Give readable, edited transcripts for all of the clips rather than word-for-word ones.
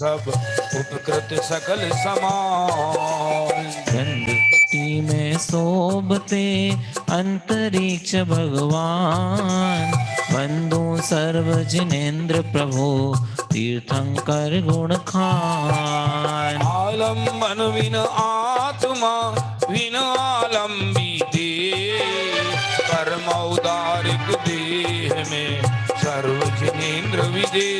सब उपकृत सकल समान। गंधटी में शोभते अंतरिक्ष भगवान, वंदो सर्व जिनेन्द्र प्रभु तीर्थंकर गुण खान। आलम्बन विन आत्मा विन आलम्बिते, परम औदारिक देह में सर्व जिनेन्द्र विदे।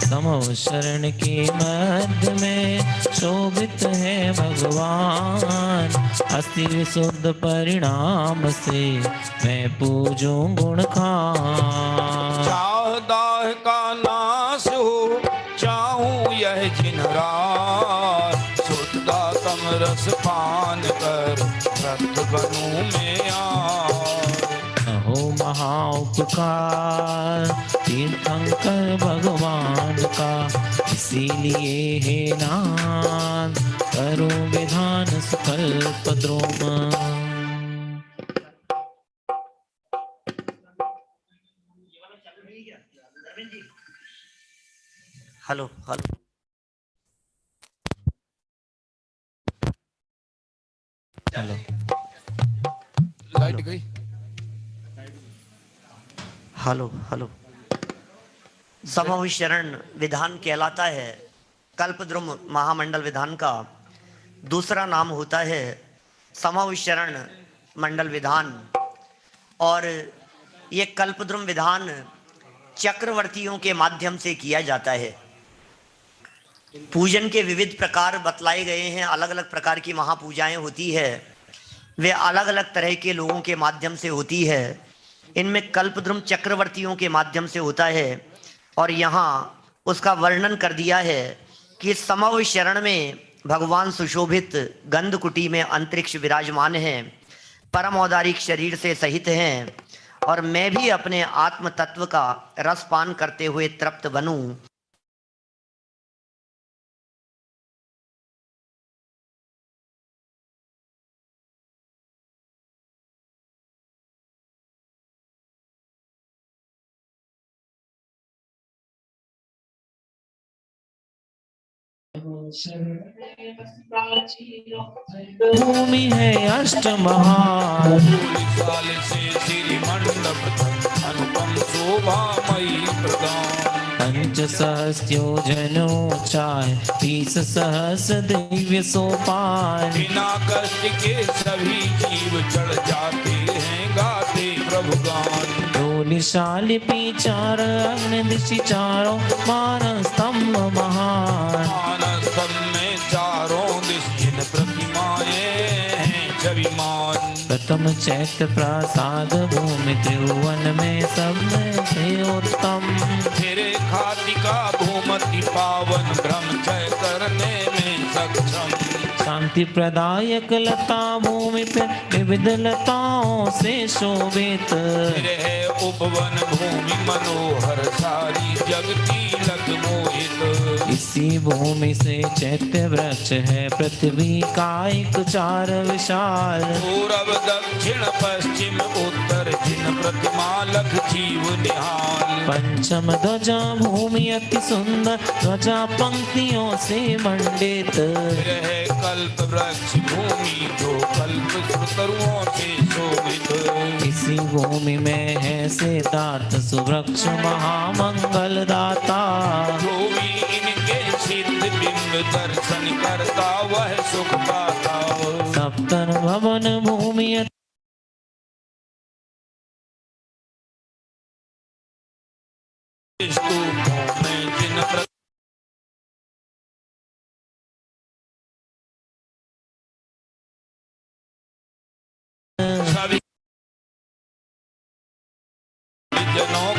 समो शरण के मध्य में शोभित है भगवान, अति विशुद्ध परिणाम से मैं पूजूं गुण खान। चाह दाह का नाश हो चाहूं यह जिनरार, शुद्धा तम रस पान कर भक्त बनूं मैं यार। हो महाउपकार तीर्थंकर भगवान का, इसीलिए हे नाथ करो विधान सुकल्प द्रोम। हेलो हेलो हेलो, लाइट गई। Hello hello. समूह शरण विधान कहलाता है कल्पद्रुम महामंडल विधान का दूसरा नाम होता है समूह शरण मंडल विधान। और ये कल्पद्रुम विधान चक्रवर्तियों के माध्यम से किया जाता है। पूजन के विविध प्रकार बतलाए गए हैं, अलग अलग प्रकार की महापूजाएं होती है, वे अलग अलग तरह के लोगों के माध्यम से होती है। इनमें कल्पद्रुम चक्रवर्तियों के माध्यम से होता है और यहाँ उसका वर्णन कर दिया है कि समव शरण में भगवान सुशोभित गंधकुटी में अंतरिक्ष विराजमान हैं, परम औदारिक शरीर से सहित हैं, और मैं भी अपने आत्म तत्व का रसपान करते हुए तृप्त बनूं। भूमि है अष्ट महान, साल से श्री मंडप तक अनुपम शोभामयी प्रदान। पंच सहस्योजनो चाय 30 सहस दिव्य सोपान। बिना कष्ट के सभी जीव चढ़ जाते हैं गाते प्रभु गान। डोलिशाली चार अग्नि दिशि चारों मान स्तंभ महान। मानस में चारों दिश जिन प्रतिमाएं हैं छविमान। प्रथम चैत्य प्रसाद भूमि त्रिभुवन में सब में से उत्तम। तेरे खातिका भूमति पावन ब्रह्मचर्य करने में सक्षम। शांति प्रदायक लता भूमि पे विविध लताओं से शोभित। तेरे है उपवन भूमि मनोहर सारी जगती लग मोहित। इसी भूमि से चैत्य वृक्ष है पृथ्वी का एक चार विशाल। पूरब दक्षिण पश्चिम उत्तर जिन प्रतिमा लख जीव निहाल। पंचम ध्वजा भूमि अति सुंदर ध्वजा पंक्तियों से मंडित। है कल्प वृक्ष भूमि जो कल्प तरुओं से शोभित। इसी भूमि में है सिद्धार्थ सुवृक्ष महामंगल दाता। जो भी इनके सिद्ध बिंब दर्शन करता वह सुख पाता। सप्तन भवन भूमि स्तूपों में जिन सभी जनों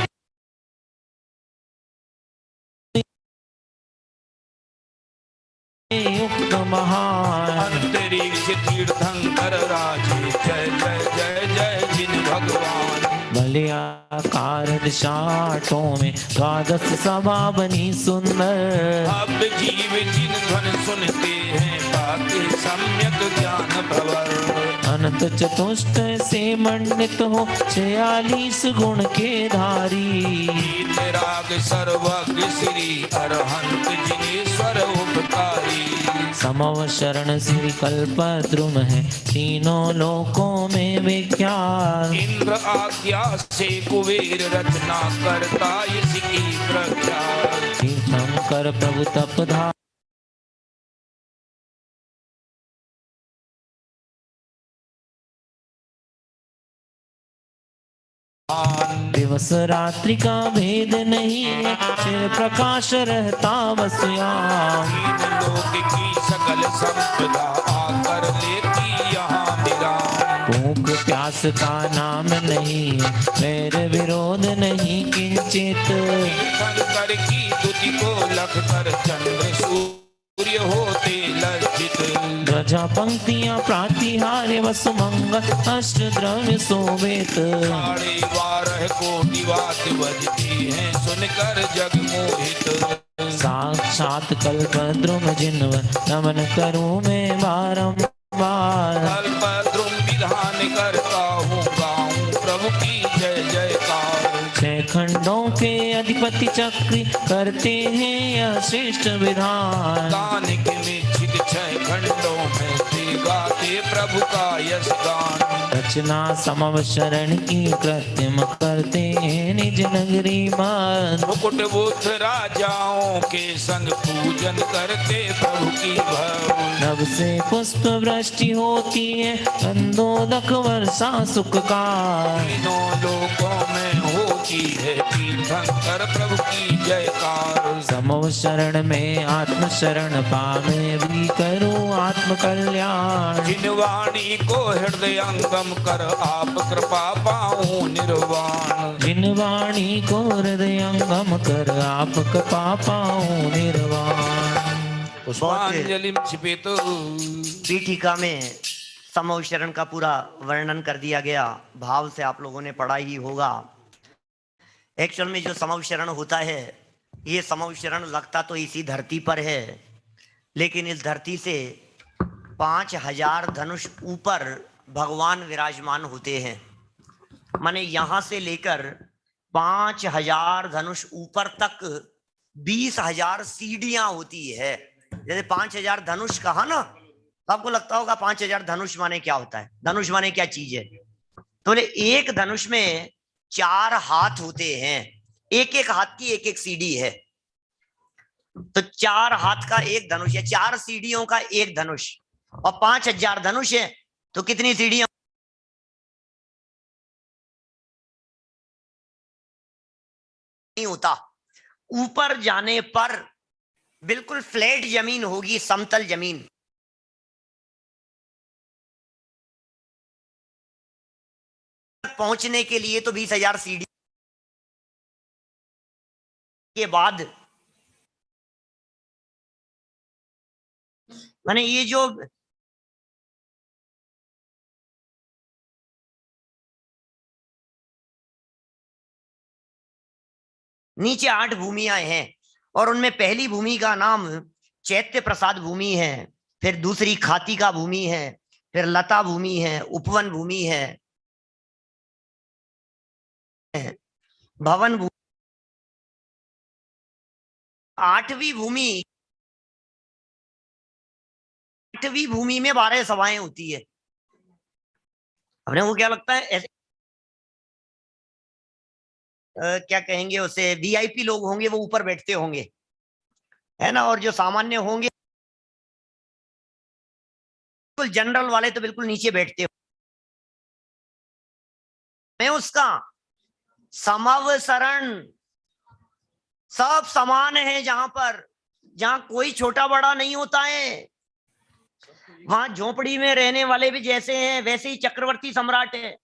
युक्त महान। अंतरिक्ष तीर्थंकर राजे जय जय जय जय जिन भगवान। भले आकार दिशाटों में द्वादश सभा बनी सुंदर। अब जीव जिन ध्वन सुनते हैं पाते सम्यक ज्ञान प्रवर। अनंत चतुष्ट से मंडित हो 46 गुण के धारी। राग सर्वज्ञ श्री अरहंत जिनेश्वर उपकारी। समव शरण श्री कल्पद्रुम है तीनों लोकों में विख्यात। इंद्र आज्ञा से कुबेर रचना करता इसकी प्रख्यात। तीर्थंकर प्रभु तपधा दिवस रात्रि का भेद नहीं है, चिर प्रकाश रहता बस यहाँ। लोक की सकल संपदा आकर लेती यहाँ विराम। भूख प्यास का नाम नहीं है, वैर विरोध नहीं किंचित। शंकर की तुति को लख कर चंद्र सूर्य होते लज्जित। ध्वजा पंक्तियां प्रातिहार्य वसु मंगल अष्ट द्रव्य शोभित। 12.5 कोटि वाद्य बजती हैं सुनकर जग मोहित। साक्षात कल्पद्रुम जिनवर नमन करूं मैं बारंबार। कल्पद्रुम विधान करता हूँ गाऊं प्रभु की जय जयकार। 6 खंडों के अधिपति चक्री करते हैं यह श्रेष्ठ विधान। गान के निश्चित 6 खंडों में ते गाते प्रभु का यश गान। रचना समव शरण की कृत्रिम करते हैं निज नगरी मान। मुकुट बुद्ध राजाओं के संग पूजन करते प्रभु की भव। नभ से पुष्प वृष्टि होती है कंदोदक वर्षा सुख का। तीनों लोकों में होती है तीर्थंकर प्रभु की जयकार। समव शरण में आत्म शरण पावे भी करूं आत्म कल्याण। जिन वाणी को हृदयंगम कर आप कृपा पाऊं निर्वाण। जिन वाणी को हृदयंगम कर आप कृपा पाऊं निर्वाण। पुष्पांजलि छिपित। पीठिका में समव शरण का पूरा वर्णन कर दिया गया, भाव से आप लोगों ने पढ़ा ही होगा। एक्चुअल में जो समव शरण होता है, ये समव शरण लगता तो इसी धरती पर है, लेकिन इस धरती से 5000 धनुष ऊपर भगवान विराजमान होते हैं। माने यहां से लेकर 5000 धनुष ऊपर तक 20,000 सीढ़ियां होती है। जैसे 5000 धनुष कहा ना, तो आपको लगता होगा 5000 धनुष माने क्या होता है, धनुष माने क्या चीज है। तो बोले एक धनुष में 4 हाथ होते हैं, एक एक हाथ की एक एक सीढ़ी है। तो 4 हाथ का एक धनुष है, 4 सीढ़ियों का एक धनुष, और 5000 धनुष है तो कितनी सीढ़ियां नहीं होता। ऊपर जाने पर बिल्कुल फ्लैट जमीन होगी, समतल जमीन। पहुंचने के लिए तो 20,000 सीढ़ी के बाद माने ये जो नीचे 8 भूमियां हैं, और उनमें पहली भूमि का नाम चैत्य प्रसाद भूमि है, फिर दूसरी खातिका भूमि है, फिर लता भूमि है, उपवन भूमि है, भवन भूमि। 8वीं भूमि में 12 सभाएं होती है। अपने को क्या लगता है ऐसे क्या कहेंगे उसे, वीआईपी लोग होंगे वो ऊपर बैठते होंगे, है ना, और जो सामान्य होंगे बिल्कुल जनरल वाले तो बिल्कुल नीचे बैठते होंगे। उसका समवसरण सब समान है, जहां कोई छोटा बड़ा नहीं होता है। वहां झोपड़ी में रहने वाले भी जैसे हैं वैसे ही चक्रवर्ती सम्राट है।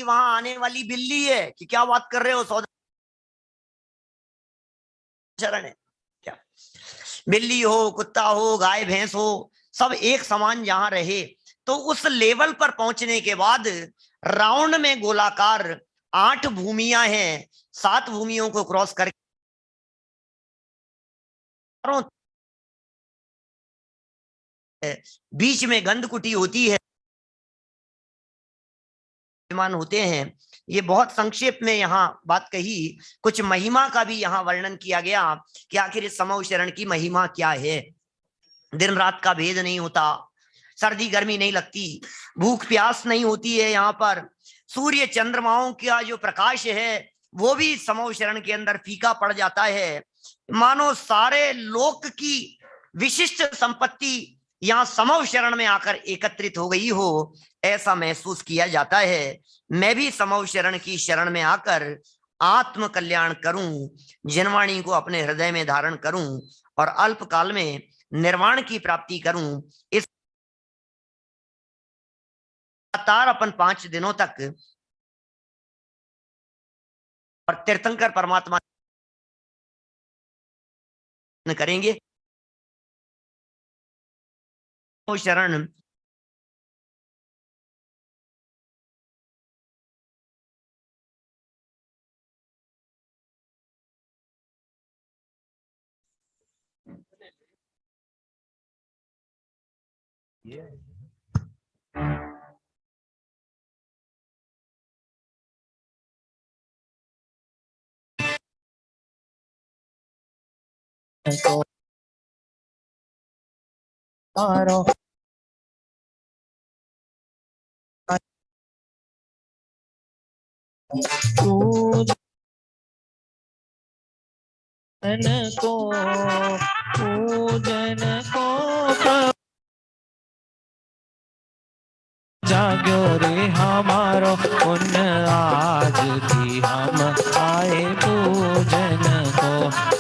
वहां आने वाली बिल्ली है कि क्या बात कर रहे हो, सौदा शरण है क्या। बिल्ली हो, कुत्ता हो, गाय भैंस हो, सब एक समान जहां रहे। तो उस लेवल पर पहुंचने के बाद राउंड में गोलाकार 8 भूमियां हैं। 7 भूमियों को क्रॉस करके बीच में गंध कुटी होती है, विमान होते हैं। ये बहुत संक्षेप में यहाँ बात कही, कुछ महिमा का भी यहाँ वर्णन किया गया कि आखिर इस समूह शरण की महिमा क्या है। दिन रात का भेद नहीं होता, सर्दी गर्मी नहीं लगती, भूख प्यास नहीं होती है। यहाँ पर सूर्य चंद्रमाओं का जो प्रकाश है वो भी समूह शरण के अंदर फीका पड़ जाता है। मानो सारे लोक की विशिष्ट संपत्ति यहाँ समूह शरण में आकर एकत्रित हो गई हो, ऐसा महसूस किया जाता है। मैं भी समूह शरण की शरण में आकर आत्म कल्याण करूं, जनवाणी को अपने हृदय में धारण करूं और अल्प काल में निर्वाण की प्राप्ति करूं। इस लगातार अपन 5 दिनों तक और तीर्थंकर परमात्मा करेंगे। शरण को तारो पूजन को जाग्यो रे हमारो पुण्य आज की हम आए पूजन को।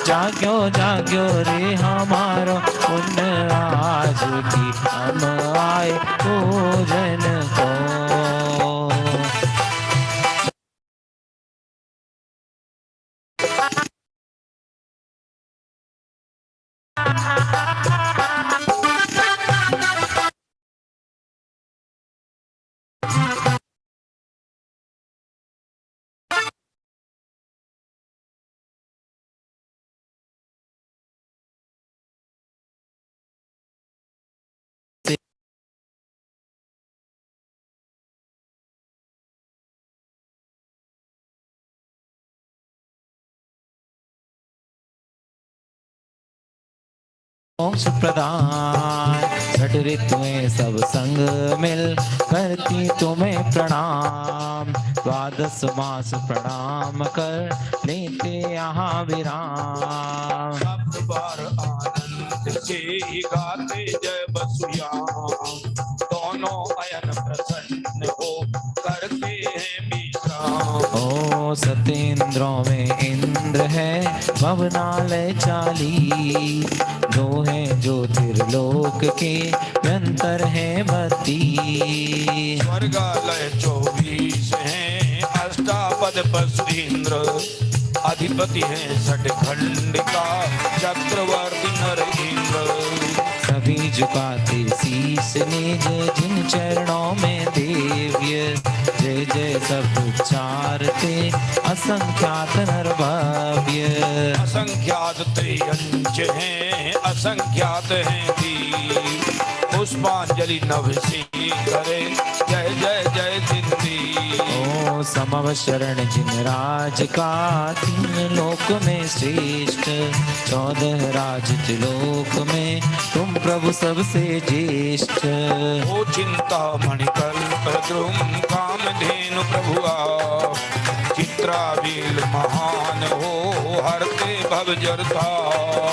जाग्यो जाग्यो रे हमारो पुण्य आज की हम आए पूजन को। मोक्ष प्रदान छठ ऋतुएं सब संग मिल करती तुम्हें प्रणाम। द्वादश मास प्रणाम कर लेते यहाँ विराम। सब बार आनंद से गाते जय बसुयाम, दोनों अयन प्रसन्न हो करते हैं विश्राम। ओ सतेंद्रों में इंद्र है भवनालय चाली, दो है ज्योतिर्लोक के यंत्र है 32। स्वर्गालय 24 हैं, अष्टापद पशुन्द्र अधिपति है सठखंड का चक्रवर्ती नरेंद्र। सभी झुकाते शीश निज जिन चरणों में देव्य, जय जय सब उच्चारते असंख्यात नर भव्य। असंख्यात त्रियंच हैं, असंख्यात हैं दीप, पुष्पांजलि नभ से करे जय जय जय जिंदी। ओ समव शरण जिन राज का 3 लोक में श्रेष्ठ, 14 राज त्रिलोक में तुम प्रभु सबसे ज्येष्ठ। ओ चिंता मणिकल्प द्रुम कामधेनु प्रभुआ, चित्रावील महान हो हरते भव जरता।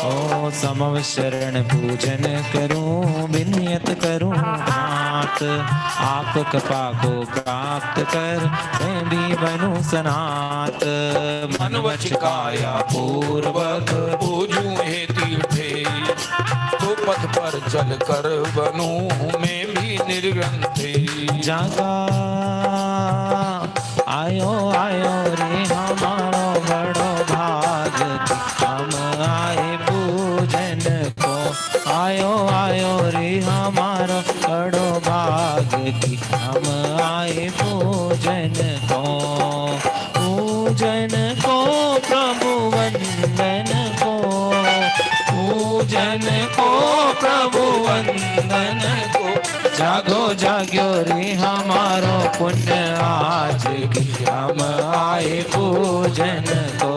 ओ समव शरण पूजन करूं विनियत करूं नाथ, आप कृपा को प्राप्त कर मैं भी बनूं सनात। मन वच काया पूर्वक पूजूं हे तीर्थे, तो पथ पर चल कर बनूं मैं भी निर्ग्रंथे। जागा आयो आयो रे हमारो बड़ो भाग, हम आए पूजन को। आयो आयो रे हमारो बड़ो भाग की हम आए पूजन को। पूजन को प्रभु वंदन को, पूजन पूजन को प्रभु वंदन को। जागो जाग्यो रे हमारो पुण्य आज की हम आए पूजन को।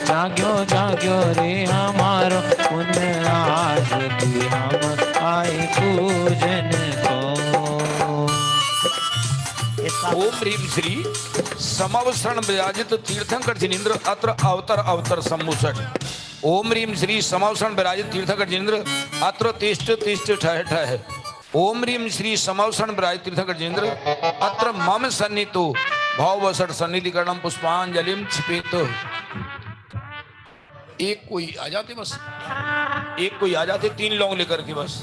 जाग्यो जाग्यो रे हमारो पुण्य आज की हम आए पूजन को। ओम ह्रीम श्री समावसरण विराजित तीर्थंकर जिनेन्द्र अत्र अवतर अवतर सम्मुषट। ओम ह्रीम श्री समावसरण विराजित तीर्थंकर जिनेन्द्र अत्र तिष्ठ तिष्ठ ठह ठह। ओम ह्रीम श्री समावसरण विराजित तीर्थंकर जिनेन्द्र अत्र मम सन्नितो भाववसट सन्निधिकरणम पुष्पांजलिम क्षिपेत। एक कोई आ जाते बस, एक कोई आ जाते, 3 लोग लेकर के बस।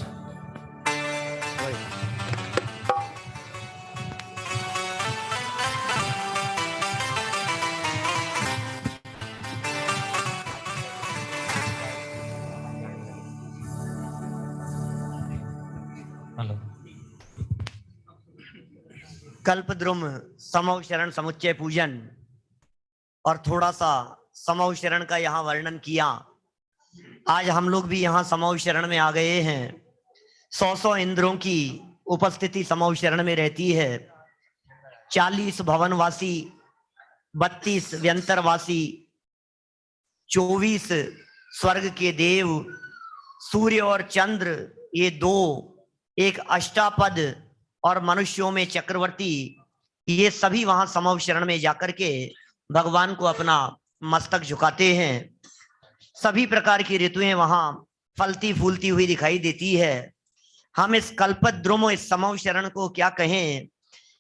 कल्पद्रुम समव शरण समुच्चय पूजन और थोड़ा सा समव शरण का यहाँ वर्णन किया। आज हम लोग भी यहाँ समव शरण में आ गए हैं। 100 इंद्रों की उपस्थिति समव शरण में रहती है। 40 भवनवासी, 32 व्यंतरवासी, 24 स्वर्ग के देव, सूर्य और चंद्र ये 2, एक अष्टापद और मनुष्यों में चक्रवर्ती, ये सभी वहां समव शरण में जाकर के भगवान को अपना मस्तक झुकाते हैं। सभी प्रकार की ऋतुएं वहां फलती फूलती हुई दिखाई देती है। हम इस कल्पद्रुम, इस समव शरण को क्या कहें,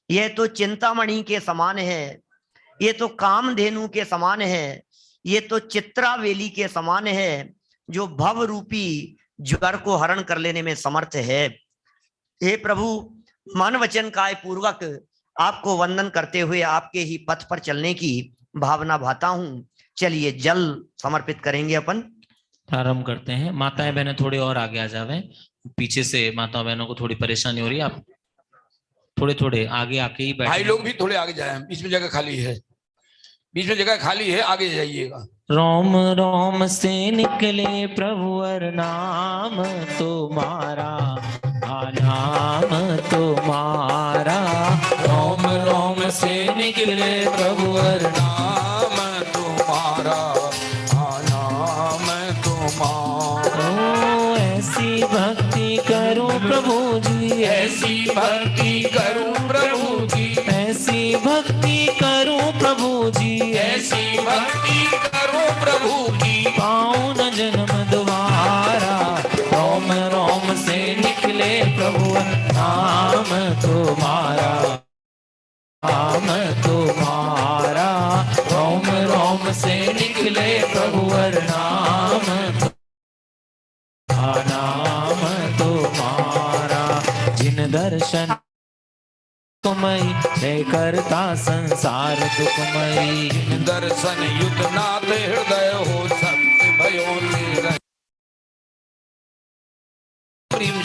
यह तो चिंतामणि के समान है, ये तो कामधेनु के समान है, ये तो चित्रावेली के समान है, जो भव रूपी ज्वर को हरण कर लेने में समर्थ है। हे प्रभु, मन वचन काय पूर्वक आपको वंदन करते हुए आपके ही पथ पर चलने की भावना भाता हूं। चलिए जल समर्पित करेंगे अपन। प्रारंभ करते हैं। माताएं बहनें थोड़े और आगे आ जावे, पीछे से माताओं बहनों को थोड़ी परेशानी हो रही है, आप थोड़े थोड़े आगे आके ही बैठे। भाई लोग भी थोड़े आगे जाए, बीच में जगह खाली है, बीच में जगह खाली है, आगे जाइएगा। रोम रोम से निकले प्रभुवर नाम तुम्हारा, नाम तुम्हारा। रोम रोम से निकले प्रभुवर नाम तुम्हारा, नाम तुम्हारा। ओ ऐसी भक्ति करूं प्रभु जी, ऐसी भक्ति करूं प्रभु जी, ऐसी भक्ति करूं प्रभु जी, ऐसी भक्ति करूं प्रभु जी, पाऊं न जन्म दोबारा। रोम रोम से निकले प्रभु नाम तुम्हारा, नाम तुम्हारा। रोम रोम से निकले प्रभुवर नाम, नाम तुम्हारा। जिन दर्शन तुमई जय करता संसार दुखमयी, जिन दर्शन युत नाथ हृदय हो सत्य भयो से।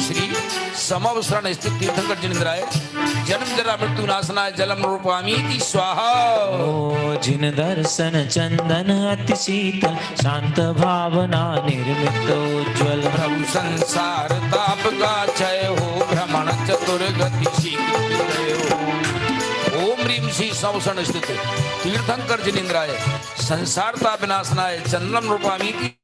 श्री समवसरण स्थित तीर्थंकर जिनेन्द्राय जन्म जरा मृत्यु नाशनाय जलम रूपामीति स्वाहा। ओ जिन दर्शन चंदन अति शीतल, शांत भावना निर्मित उज्ज्वल। प्रभु संसार ताप का क्षय हो, भ्रमण चतुर्गति शीघ्र हो। ओम ह्रीम श्री समवसरण स्थित तीर्थंकर जिनेन्द्राय संसार ताप विनाशनाय चंदनम रूपामीति।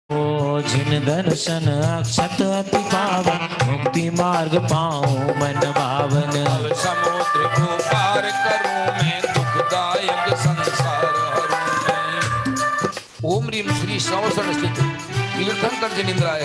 ओ जिन दर्शन अक्षत अति पावन, मुक्ति मार्ग पाऊं मन भावन। अब समुद्र को पार करूं मैं, दुखदायक संसार हरूं मैं। ओम ह्रीम श्री समवसरण स्थित तीर्थंकर जिनेन्द्राय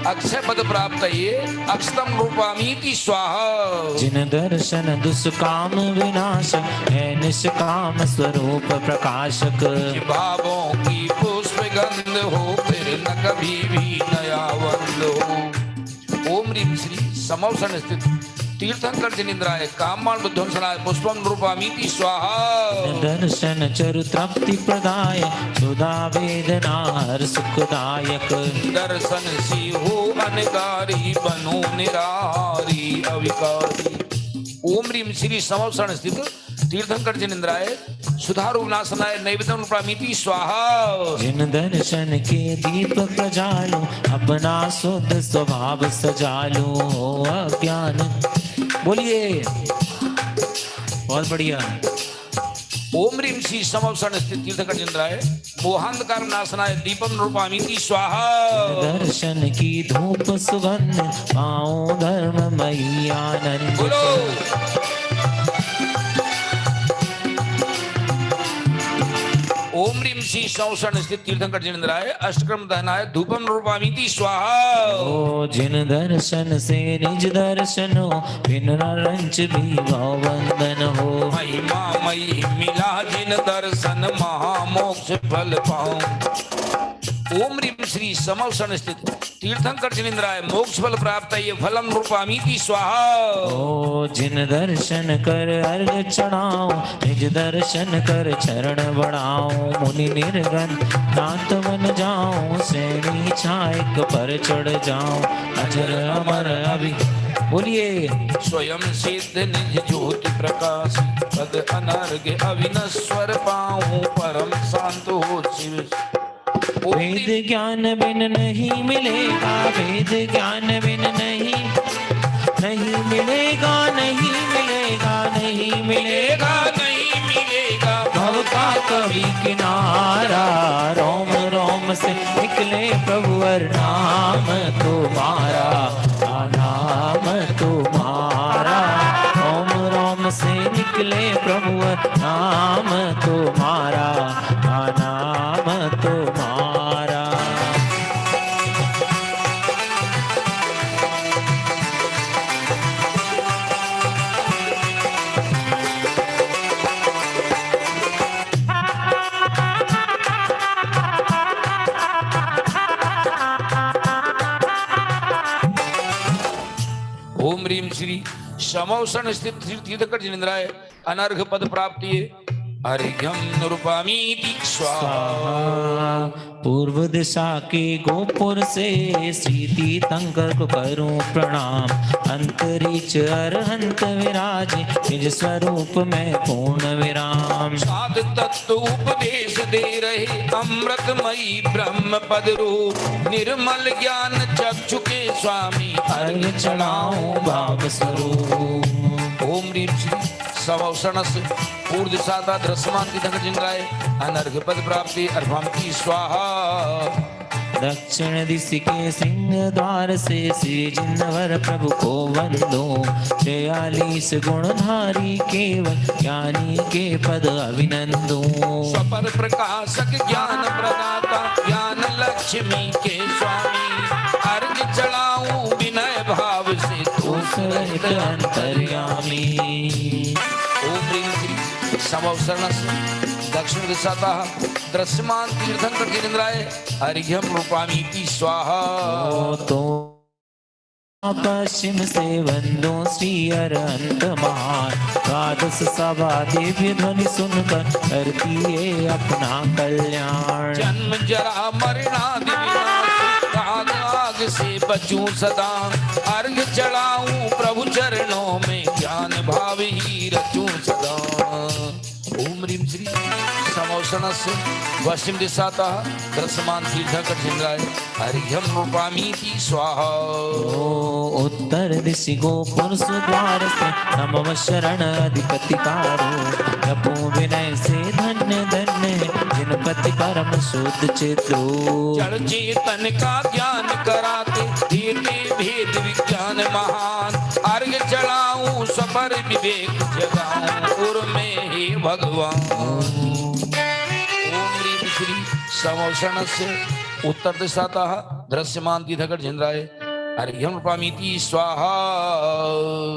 अक्षय पद प्राप्त ये अक्षतम रूपामीति स्वाहा। जिन दर्शन दुष्काम विनाशक है, निष्काम स्वरूप प्रकाशक। भावों की पुष्प गंध हो, फिर न कभी भी नया वंद हो। ओम ह्रीम श्री समवसरण स्थित तीर्थंकर जिनेन्द्राय काममान बुद्धंसनाय पुष्पम रूपामीति स्वाहा। दर्शन चरु तृप्ति प्रदाय, सुधा वेदना हर सुखदायक। दर्शन सी हो अनकारी, बनो निरारी अविकारी। ओम ह्रीम श्री समवसरण स्थित तीर्थंकर जिनेन्द्राय सुधारूपनाशनाय नैवेद्यम रूपामिति स्वाहा। जिन दर्शन के दीप प्रजालू अपना शुद्ध स्वभाव सजालू हो अज्ञान। बोलिए, बहुत बढ़िया। ओम ह्रीं श्री समवसरण स्थित तीर्थंकर जिनेन्द्राय मोहांधकार नाशनाय दीपम रूपामिति स्वाहा। दर्शन की धूप सुगंध पाओ धर्ममयी आनंद। बोलो। ओम ह्रीं श्री समवसरण स्थित तीर्थंकर जिनेन्द्राय अष्टक्रम दहनाय धूपम रूपामिति स्वाहा। ओ जिन दर्शन से निज दर्शन हो बिन रंच भी वंदन हो। महिमा मई मिला जिन दर्शन महामोक्ष फल पाऊं। ओम ह्रीं श्री समवसरण स्थित तीर्थंकर जिनेन्द्राय मोक्ष फल प्राप्त ये फलम रूपामिति स्वाहा। ओ जिन दर्शन कर अर्घ चढ़ाओ निज दर्शन कर चरण बढ़ाओ। मुनि निर्गन नाथ बन जाओ श्रेणी छायक पर चढ़ जाओ अजर अमर अभी। बोलिए। स्वयं सिद्ध निज ज्योति प्रकाश पद अनर्घ अविनश्वर पाऊं परम शांत हो शिव। वेद ज्ञान बिन नहीं मिलेगा, वेद ज्ञान बिन नहीं मिलेगा, नहीं मिलेगा, नहीं मिलेगा, नहीं मिलेगा भव का कभी किनारा। रोम रोम से निकले प्रभुवर नाम तुम्हारा, नाम तुम्हारा। रोम रोम से निकले प्रभुवर नाम तुम्हारा, नाम तुम्हारा। ओम ह्रीं श्री समवसरण स्थित तीर्थंकर जिनेन्द्राय अनर्घ पद प्राप्ति अर्घ्यम निरूपामीति स्वाहा। पूर्व दिशा के गोपुर से श्री तीर्थंकर को करूं प्रणाम। अंतरिक्ष अरहंत विराजे निज स्वरूप में पूर्ण विराम। साध तत्व उपदेश दे रहे अमृतमयी ब्रह्म पद रूप निर्मल ज्ञान चक्षु के स्वामी अर्घ चढ़ाऊं भाव स्वरूप। ओम ह्रीं श्री समवसरण पूर्व दिशा दृश्यमान तीर्थंकर जिनेन्द्राय अनर्घ पद प्राप्ति अर्भामिति स्वाहा। दक्षिण दिश के सिंह द्वार से श्री जिनवर प्रभु को वंदो। 46 गुणधारी केवल ज्ञानी के पद अभिनंदो। स्वपर प्रकाशक ज्ञान प्रदाता ज्ञान लक्ष्मी के स्वामी अर्घ चढ़ाऊं विनय भाव से तो सहित अंतर्यामी। ओम ह्रीं श्री समवसरण दक्षिण दिशातः दृश्यमान तीर्थंकर जिनेन्द्राय अर्घ्यम रूपामीति स्वाहा। तो पश्चिम से वंदो श्री अरहंत महान। द्वादश सभा दिव्य ध्वनि सुनकर करती है अपना कल्याण। जन्म जरा मरणादि विनाश आग आग से बचूं सदा अर्घ चढ़ाऊं प्रभु चरणों में ज्ञान भाव ही रचूं सदा। ओम ह्रीं श्री समवसरण पश्चिम दिशातः दृश्यमान तीर्थंकर जिनेन्द्राय अर्घ्यम रूपामीति स्वाहा। उत्तर दिशि गोपुर सुद्वार से नमः शरण अधिपति कारो। जपो विनय से धन्य धन्य जिनपति परम शुद्ध चित्तो। जड़ चेतन का ज्ञान कराते देते भेद विज्ञान महान अर्घ चढ़ाऊं सपर विवेक जगाऊं उर में हे भगवान। ओम ह्रीं श्री समवसरण से उत्तर दिशातः दृश्यमान तीर्थंकर जिनेन्द्राय अर्घ्यम रूपामीति स्वाहा।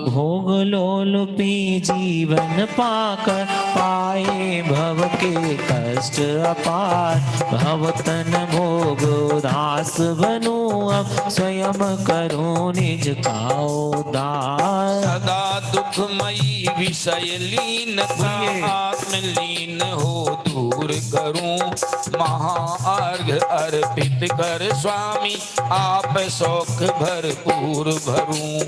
भोग लोलुपी जीवन पाकर पाए भव के कष्ट अपार। भव तन भोग दास बनू अब स्वयं करो निज का उद्धार। सदा दुखमयी विषय लीनता आत्मलीन हो दूर करूं, महाअर्घ अर्पित कर स्वामी आप शौक भरपूर भरूं।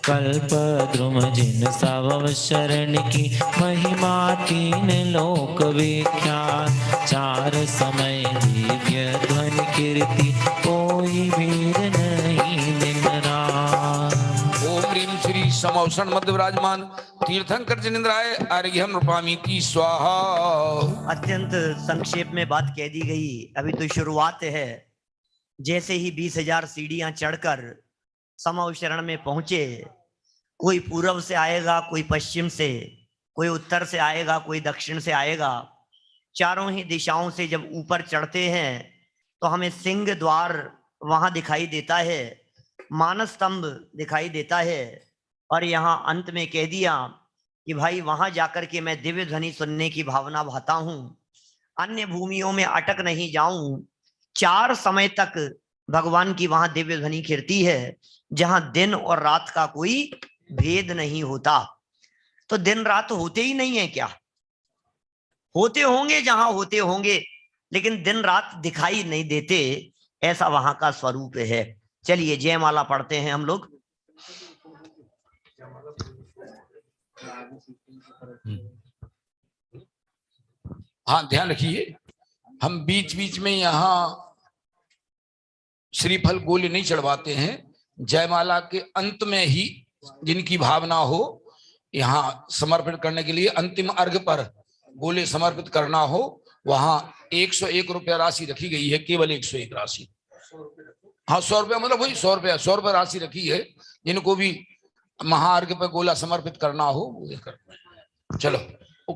कल्प द्रुम जिन सब शरण की महिमा तीन लोक विख्यात, चार समय दिव्य ध्वनि कीर्ति कोई वीर नहीं दिन रात। ओम ह्रीं श्री समवसन मध्य विराजमान तीर्थंकर जिनेन्द्राय अर्घ्यम रूपामीति स्वाहा। अत्यंत संक्षेप में बात कह दी गई, अभी तो शुरुआत है। जैसे ही 20,000 सीढ़ियां चढ़कर समव शरण में पहुंचे, कोई पूर्व से आएगा, कोई पश्चिम से, कोई उत्तर से आएगा, कोई दक्षिण से आएगा। चारों ही दिशाओं से जब ऊपर चढ़ते हैं तो हमें सिंह द्वार वहां दिखाई देता है, मानस स्तंभ दिखाई देता है। और यहाँ अंत में कह दिया कि भाई वहां जाकर के मैं दिव्य ध्वनि सुनने की भावना भाता हूं, अन्य भूमियों में अटक नहीं जाऊं। 4 समय तक भगवान की वहां दिव्य ध्वनि कीर्ति है, जहां दिन और रात का कोई भेद नहीं होता। तो दिन रात होते ही नहीं है क्या? होते होंगे जहां होते होंगे, लेकिन दिन रात दिखाई नहीं देते, ऐसा वहां का स्वरूप है। चलिए जयमाला पढ़ते हैं हम लोग। हाँ ध्यान रखिए, हम बीच बीच में यहाँ श्रीफल गोले नहीं चढ़वाते हैं। जयमाला के अंत में ही जिनकी भावना हो यहाँ समर्पित करने के लिए, अंतिम अर्घ पर गोले समर्पित करना हो, वहां 101 रुपया राशि रखी गई है, केवल 101 राशि। हाँ 100 रुपया, मतलब वही 100 रुपया राशि रखी है। जिनको भी महाअर्घ पर गोला समर्पित करना हो वो ये करते हैं। चलो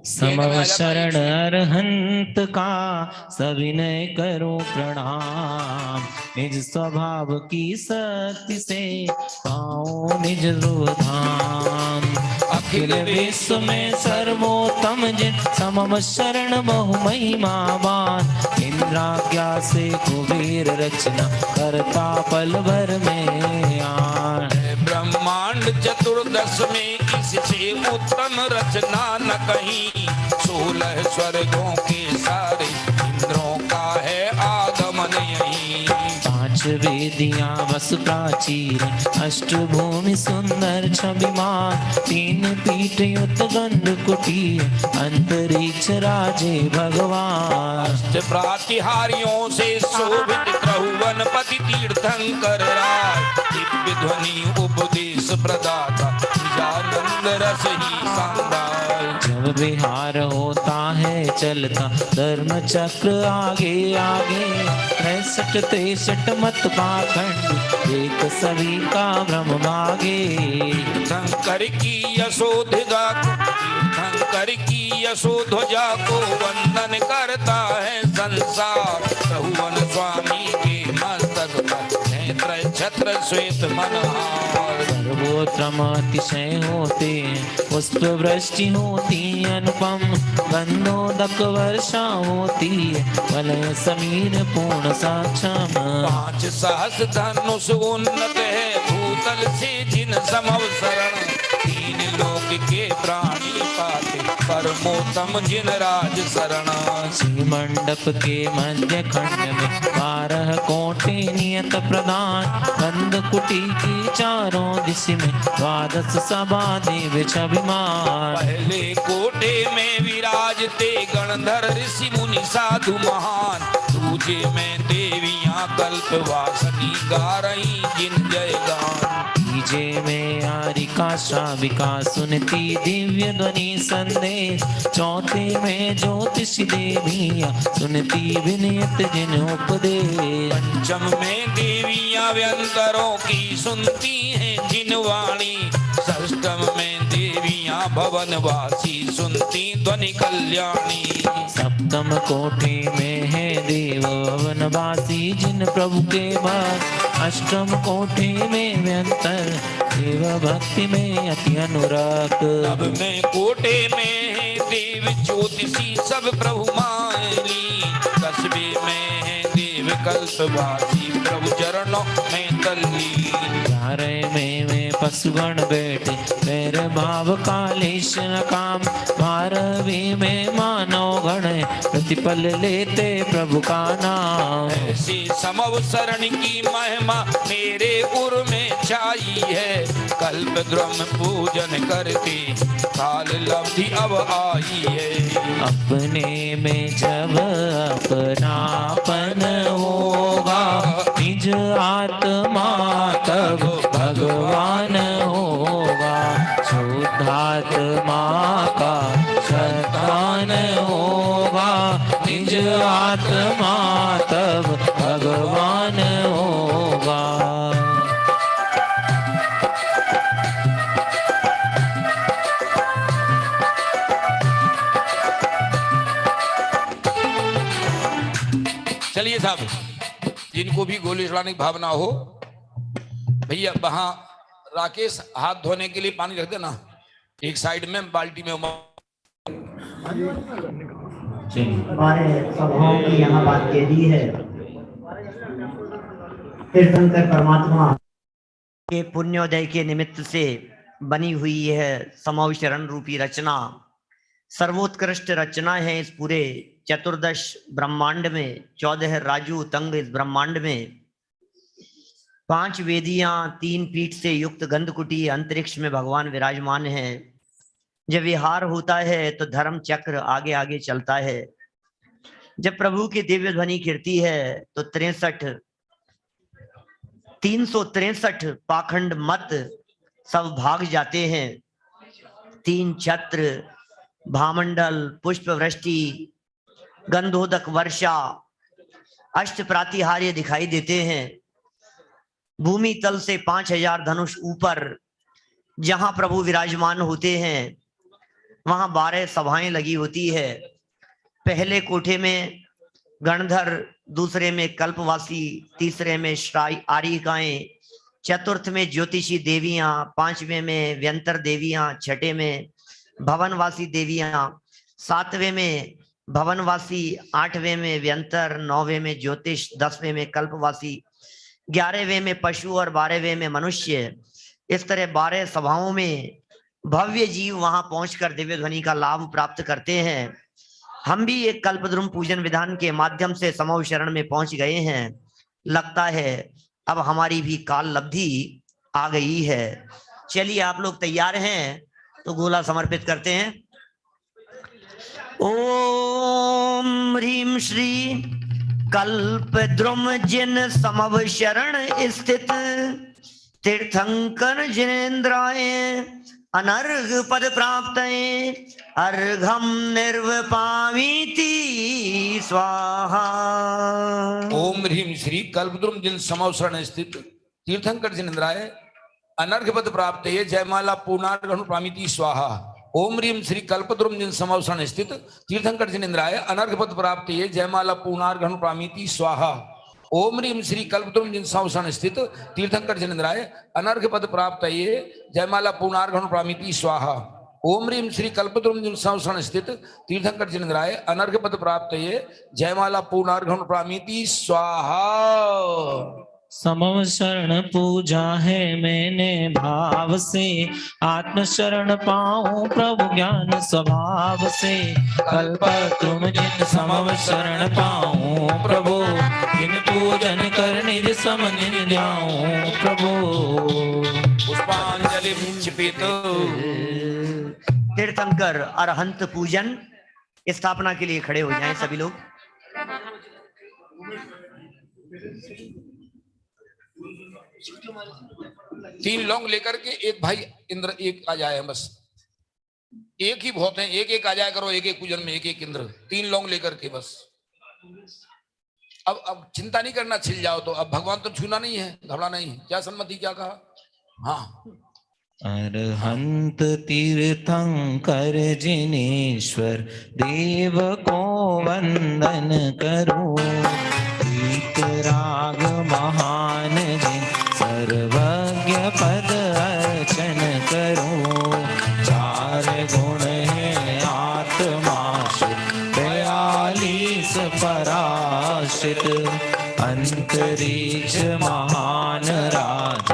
समव शरण अरहंत का सविनय करो प्रणाम, निज स्वभाव की शक्ति से पाओ निज धाम। अखिल विश्व में सर्वोत्तम जिन समव शरण बहु महिमावान, इंद्राज्ञा से कुबेर रचना करता पल भर में आन। ब्रह्मांड चतुर्दश में इससे उत्तम रचना न कहीं, 16 स्वर्गों के सारे इंद्रों का है आगमन यहीं। 5 वेदियां वस प्राचीर, अष्टभूमि सुंदर छविमान, 3 पीठ युत गंध कुटी, अंतरिक्ष राजे भगवान। अष्ट प्रातिहारियों से शोभित त्रहुवनपति तीर्थंकर राय, दिव्य ध्वनि उपदेश प्रदाता निजानंद रस ही संदाय। जब विहार होता है चलता धर्म चक्र आगे आगे, 63 मत पाखंड एक सभी का ब्रह्म मागे। तीर्थंकर की यशोध्वजा को, तीर्थंकर की यशोध्वजा को वंदन करता है संसार। प्रभुवन स्वामी के मस्तक पर नेत्र छत्र श्वेत मनहार। सर्वोत्तम अतिशय होते पुष्प वृष्टि होती अनुपम, गंधोदक वर्षा होती वलय समीर पूर्ण सक्षम। 5 सहस्र धनुष उन्नत है भूतल से जिन समव शरण, 3 लोक के प्राणी पाते परमोत्तम जिन राज शरण। श्री मंडप के मध्य खंड में 12 कोटे नियत प्रदान, गंध कुटी की चारों दिश में 12 सभा देव छविमान। पहले कोटे में विराजते गणधर ऋषि मुनि साधु महान, दूजे में देवियां कल्पवासिनी गा रही जिन जयगान। तीजे में आरिका श्राविका सुनती दिव्य ध्वनि संदेश, चौथे में ज्योतिषी देवियां सुनती विनियत जिन उपदेश। पंचम में देवियां व्यंतरों की सुनती हैं जिन वाणी, षष्ठम में देवियां भवनवासी सुनती ध्वनि कल्याणी। सप्तम कोठे में है देव भवनवासी जिन प्रभु के भक्त, अष्टम कोठे में व्यंतर देव भक्ति में अति अनुरक्त। नवमे कोठे में है देव ज्योतिषी सब प्रभु मायनी, 10वें में है देव कल्पवासी प्रभु चरणों में तल्लीन। 11वें में पशुगण बैठे, मेरे भाव कालेश न काम, भारवी में मानव गण, प्रतिपल लेते प्रभु का नाम। ऐसी समवसरण की महिमा मेरे उर में छाई है, कल्प द्रुम पूजन करती काल लब्धि अब आई है। अपने में जब अपनापन होगा, निज आत्मा तब भगवान होगा, शुद्धात्मा का सत्तान होगा, निज आत्मा तब भगवान होगा। चलिए साहब, जिनको भी गोली चलाने की भावना हो, भैया वहां राकेश हाथ धोने के लिए पानी रख देना एक साइड में बाल्टी में। हमारे सभाओं की यहाँ बात कह दी है। तीर्थंकर परमात्मा के पुण्योदय के निमित्त से बनी हुई है समावशरण रूपी रचना, सर्वोत्कृष्ट रचना है इस पूरे चतुर्दश ब्रह्मांड में। 14 राजू तंग इस ब्रह्मांड में, 5 वेदियां, 3 पीठ से युक्त गंधकुटी अंतरिक्ष में भगवान विराजमान है। जब विहार होता है तो धर्म चक्र आगे आगे चलता है। जब प्रभु की दिव्य ध्वनि गिरती है तो 363 पाखंड मत सब भाग जाते हैं। 3 छत्र, भामंडल, पुष्प वृष्टि, गंधोदक वर्षा, अष्ट प्रातिहार्य दिखाई देते हैं। भूमि तल से 5000 धनुष ऊपर जहां प्रभु विराजमान होते हैं वहां 12 सभाएं लगी होती है। पहले कोठे में गणधर, दूसरे में कल्पवासी, तीसरे में आर्यिकाएं, चतुर्थ में ज्योतिषी देवियां, 5वें में व्यंतर देवियां, 6ठे में भवनवासी देवियां, 7वें में भवनवासी, 8वें में व्यंतर, 9वें में ज्योतिष, 10वें में कल्पवासी, 11वें में पशु और 12वें में मनुष्य। इस तरह 12 सभाओं में भव्य जीव वहां पहुंचकर दिव्य ध्वनि का लाभ प्राप्त करते हैं। हम भी एक कल्पद्रुम पूजन विधान के माध्यम से समव शरण में पहुंच गए हैं। लगता है अब हमारी भी काल लब्धि आ गई है। चलिए, आप लोग तैयार हैं तो गोला समर्पित करते हैं। ओम ह्रीम श्री कल्पद्रुम जिन समव शरण स्थित तीर्थंकर जिनेन्द्राय अनर्घ पद प्राप्त अर्घम निर्वपामीति स्वाहा। ओम ह्रीम श्री कल्पद्रुम जिन समवसरण स्थित तीर्थंकर जिनेन्द्राय अनर्घ पद प्राप्त है जयमाला पूर्णार्घ प्रामिति स्वाहा। ओम ह्रीम श्री कल्पद्रुम जिन समवसरण स्थित तीर्थंकर जिनेन्द्राय अनर्घ पद प्राप्त है जयमाला पूर्णार्घ प्रामिति स्वाहा। ओम ह्रीम श्री कल्पद्रुम जिन समवसरण स्थित तीर्थंकर जिनेन्द्राय अनर्घ पद प्राप्त ये जयमाला पूर्णार्घ प्रामिति स्वाहा। ओम ह्रीम श्री कल्पद्रुम जिन समवसरण स्थित तीर्थंकर जिनेन्द्राय अनर्घ पद प्राप्त ये जयमाला पूर्णार्घ प्रामिति स्वाहा। समव शरण पूजा है मैंने भाव से, आत्म शरण पाऊं प्रभु ज्ञान स्वभाव से। कल्प तुम जिन समव शरण पाऊं प्रभु, जिन पूजन कर निज सम निज जाऊं प्रभु। पुष्पांजलि क्षिपित। तीर्थंकर अरहंत पूजन स्थापना के लिए खड़े हो जाएं सभी लोग। तीन लौंग लेकर के एक भाई इंद्र एक आ जाए, बस एक ही बहुत है, एक एक आ जाया करो, एक एक पूजन में एक एक इंद्र, 3 लौंग लेकर के बस। अब चिंता नहीं करना, छिल जाओ तो। अब भगवान तो छूना नहीं है, घबराना नहीं है। क्या सम्मति, क्या कहा? हाँ, अरहंत तीर्थंकर जिनेश्वर देव को वंदन करो। गीत राग महान जिन सर्वज्ञ पद अर्चन करो। 4 गुण है आत्माश्रित 42 पराश्रित। अंतरिक्ष महान राज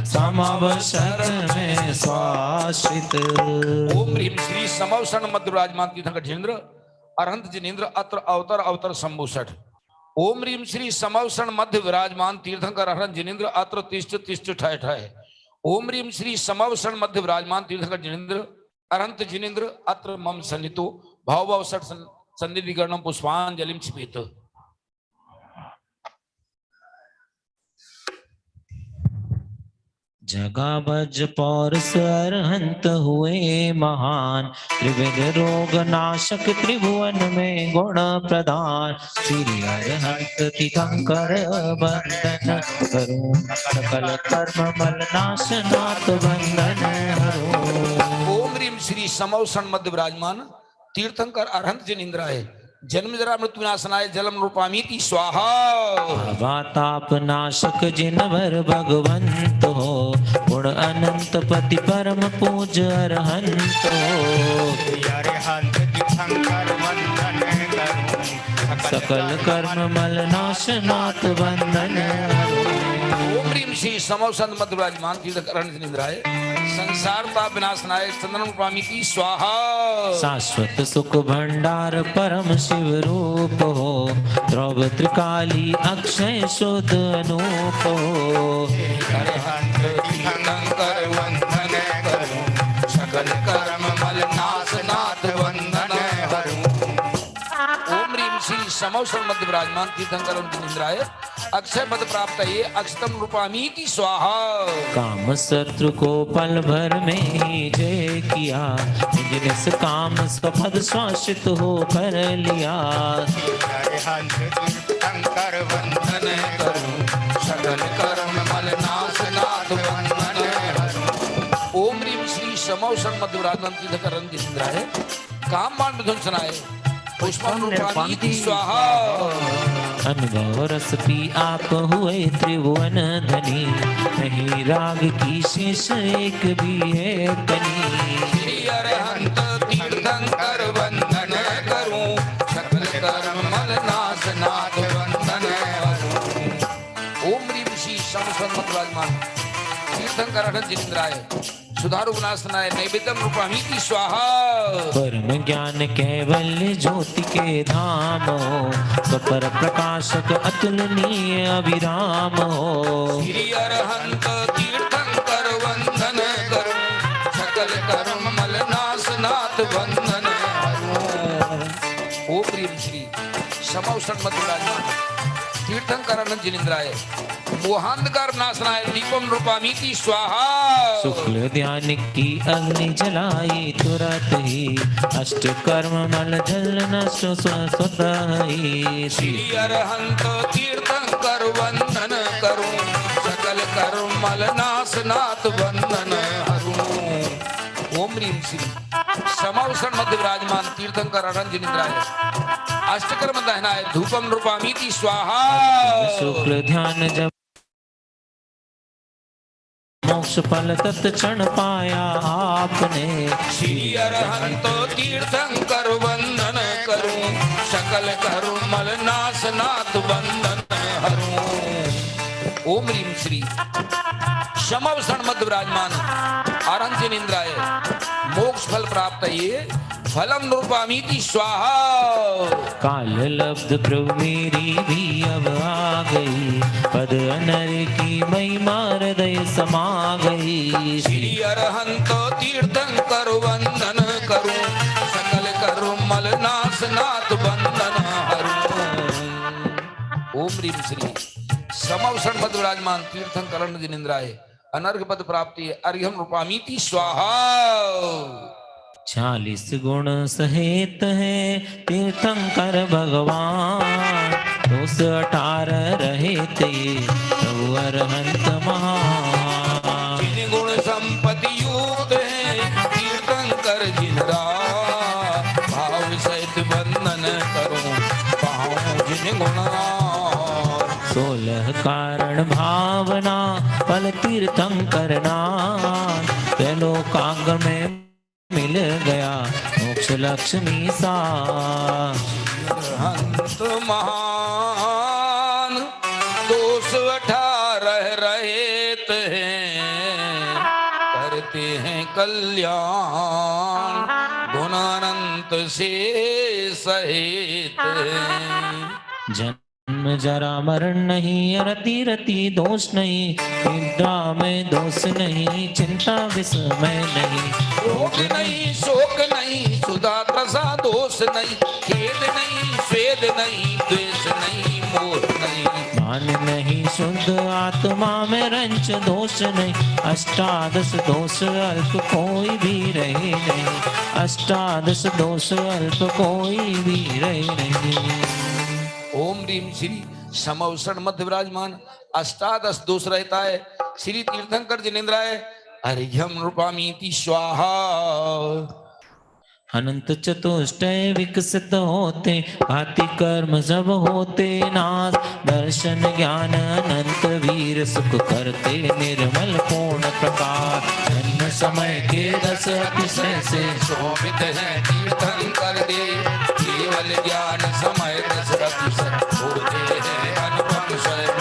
समावशरण में स्वाश्रित। ओम ह्रीम श्री समवसरण मध्य विराजमान तीर्थंकर जिनेन्द्र अरहंत जिनेन्द्र अत्र अवतर अवतर संभूषठ। ओम ह्रीम श्री समवसरण मध्य विराजमान तीर्थंकर अरहंत जिनेन्द्र अत्र तिष्ठ तिष्ठ ठय ठय। ओम ह्रीम श्री समवसरण मध्य विराजमान तीर्थंकर जिनेन्द्र अरहंत जिनेन्द्र अत्र मम सन्नितो भाववसठ सन्निधि गणम पुष्पांजलिम क्षिपेत। जगा बज पौरुष अरहंत हुए महान, त्रिविध रोग नाशक त्रिभुवन में गुण प्रदान। श्री अरहंत तीर्थंकर वंदन करूं, सकल कर्म मल नाश नाथ बंधन हरूं। ओम ह्रीम श्री समवसरण मध्य विराजमान तीर्थंकर अरहंत जिनेन्द्राय जन्म जरा मृत्यु विनाशनाय जलम रूपामीति स्वाहा। वाताप नाशक जिनवर भगवंत हो, गुण अनंत पति परम पूज अरहंत हो। अरहंत तीर्थंकर वंदन करूं, सकल कर्म मल नाश नाथ बंधन हरूं। ओम ह्रीम श्री समवसरण मध्य विराजमान तीर्थंकर अरहंत जिनेन्द्राय संसार ताप विनाशनाय चंदन रूपामीति स्वाहा। शाश्वत सुख भंडार परम शिव रूप हो, द्रव त्रिकाली अक्षय शुद्ध अनूप हो। अरहंत तीर्थंकर वंदन करूं, सकल कर्म मल नाश नाथ बंधन हरूं। ओम ह्रीम श्री समवसरण मध्य विराजमान तीर्थंकर अरहंत जिनेन्द्राय अक्षय पद प्राप्त ये अक्षतम रूपामीति स्वाहा। काम शत्रु को पल भर में ही जय किया, निज निस काम स्वपद शासित हो कर लिया। अरहंत तीर्थंकर वंदन करूं, सकल कर्म मल नाश नाथ बंधन हरूं। ओम ह्रीम श्री समवसरण मध्य विराजमान तीर्थंकर अरहंत जिनेन्द्राय काम मान विध्वंसनाय पुष्पम रूपामीति स्वाहा। अनुभव रस पी आप हुए त्रिभुवन धनी, नहीं राग की शेष एक भी है कनी। श्री अरहंत तीर्थंकर वंदन करूं, सकल कर्म मल नाश नाथ बंधन हरूं। ओम ह्रीम श्री समवसरण मध्य विराजमान तीर्थंकर अरहंत जिनेन्द्राय सुधारु विनाशनाय नैवेद्यम रूपामीति स्वाहा। परम ज्ञान कैवल्य ज्योति के धाम हो, स्वपर प्रकाशक अतुलनीय अभिराम हो। श्री अरहंत तीर्थंकर वंदन करूं, सकल कर्म मल नाश नाथ बंधन हरूं। ओम ह्रीम श्री समवसरण मध्य विराजमान तीर्थंकर अरहंत जिनेन्द्राय मोहांधकार नाशनाय दीपम रूपामीति स्वाहा। शुक्ल ध्यान की अग्नि जलाई तुरत ही, अष्ट कर्म मल जल नष्ट स्वतः ही। श्री अरहंत तीर्थंकर वंदन करूं, सकल कर्म मल नाश नाथ बंधन हरूं। ओम ह्रीम श्री समवसरण मध्य विराजमान तीर्थंकर अरहंत जिनेन्द्राय अष्टकर्म दहनाय धूपम रूपामीति स्वाहा। शुक्ल ध्यान जब मोक्ष फल तत्क्षण पाया आपने। श्री अरहंत तीर्थंकर वंदन करूं, सकल कर्म मल नाश नाथ बंधन हरूं। ओम ह्रीम श्री समवसरण मध्य विराजमान अरहंत जिनेन्द्राय मोक्ष फल प्राप्त ये फलम रूपामीति स्वाहा। काल लब्ध प्रभु मेरी भी अब आ गई, पद अनर की महिमा हृदय समा गई। श्री अरहंत तीर्थंकर वंदन करूं, सकल कर्म मल नाश नाथ बंधन हरूं। ओम ह्रीम श्री समवसरण मध्य विराजमान तीर्थंकर अरहंत जिनेन्द्राय अनर्घ पद प्राप्ति अर्घ्यम रूपामीति स्वाहा। 40 गुण सहित है तीर्थंकर भगवान, 218 रहे थे प्रभु अरहंत महान। जिन गुण संपत्ति युक्त है तीर्थंकर जिनरा, भाव सहित वंदन करूं पाऊं जिन गुणा। 16 कारण भावना फल तीर्थंकर नाम, त्रिलोकांग में मिल गया मोक्ष लक्ष्मी सा। हंत महान 218 रहे हैं करते हैं कल्याण गुण अनंत से सहित। जन्म जरा मरण नहीं, रति रति दोष नहीं, निद्रा में दोष नहीं, चिंता विस्मय नहीं, रोग नहीं शोक नहीं सुधा त्रसा दोष नहीं, खेद नहीं स्वेद नहीं द्वेष नहीं मोह नहीं। मान नहीं शुद्ध आत्मा में रंच दोष नहीं, अष्टादश दोष अल्प कोई भी रहे नहीं, अष्टादश दोष अल्प कोई भी रहे नहीं। ओम ह्रीम श्री समवसरण मध्य विराजमान अष्टादश दोष रहता है। श्री तीर्थंकर जिनेन्द्राय अर्घ्यम रूपामीति स्वाहा। अनंत चतुष्टय विकसित होते, भांति कर्म सब होते नाश, दर्शन ज्ञान अनंत वीर सुख करते, निर्मल पूर्ण प्रकाश। जन्म समय के 10 अतिशय से शोभित है तीर्थंकर दे, केवल ज्ञान समय 10 अतिशय होते हैं अनुपम स्वयं।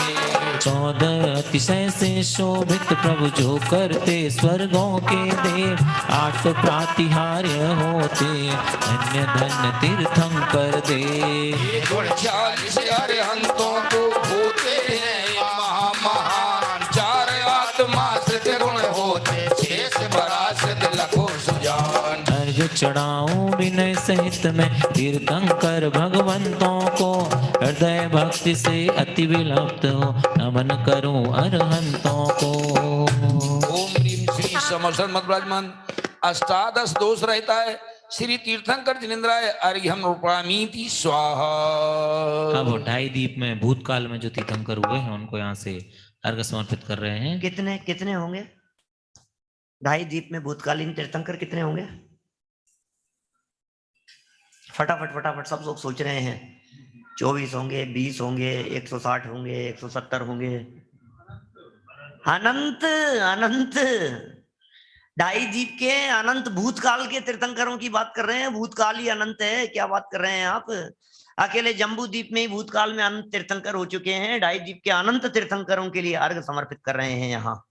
14 अतिशय से शोभित प्रभु जो करते, स्वर्गों के देव 8 प्रातिहार्य होते, धन्य धन्य तीर्थंकर दे। 40 अरहंतों को होते हैं महान, 4 आत्मा श्रुत गुण होते, 6 पराशर लखों सुजान। अर्घ चढ़ाऊं विनय सहित में तीर्थंकर भगवंतों को, हृदय भक्ति से अति विलप्त हो नमन करूं अरहंतों को। ओम ह्रीम श्री समवसरण मध्य विराजमान अष्टादश दोष रहता है। श्री तीर्थंकर जिनेन्द्राय अर्घ्यम रूपामीति स्वाहा। अब 2.5 दीप में भूतकाल में जो तीर्थंकर हुए हैं उनको यहाँ से अर्घ समर्पित कर रहे हैं। कितने कितने होंगे? 2.5 दीप में भूतकालीन तीर्थंकर कितने होंगे? फटाफट फटाफट सब लोग सोच रहे हैं। 24 होंगे, 20 होंगे, 160 होंगे, 170 होंगे। अनंत अनंत 2.5 दीप के अनंत भूतकाल के तीर्थंकरों की बात कर रहे हैं। भूतकाल ही अनंत है, क्या बात कर रहे हैं आप? अकेले जम्बू द्वीप में ही भूतकाल में अनंत तीर्थंकर हो चुके हैं। 2.5 दीप के अनंत तीर्थंकरों के लिए अर्घ समर्पित कर रहे हैं यहाँ।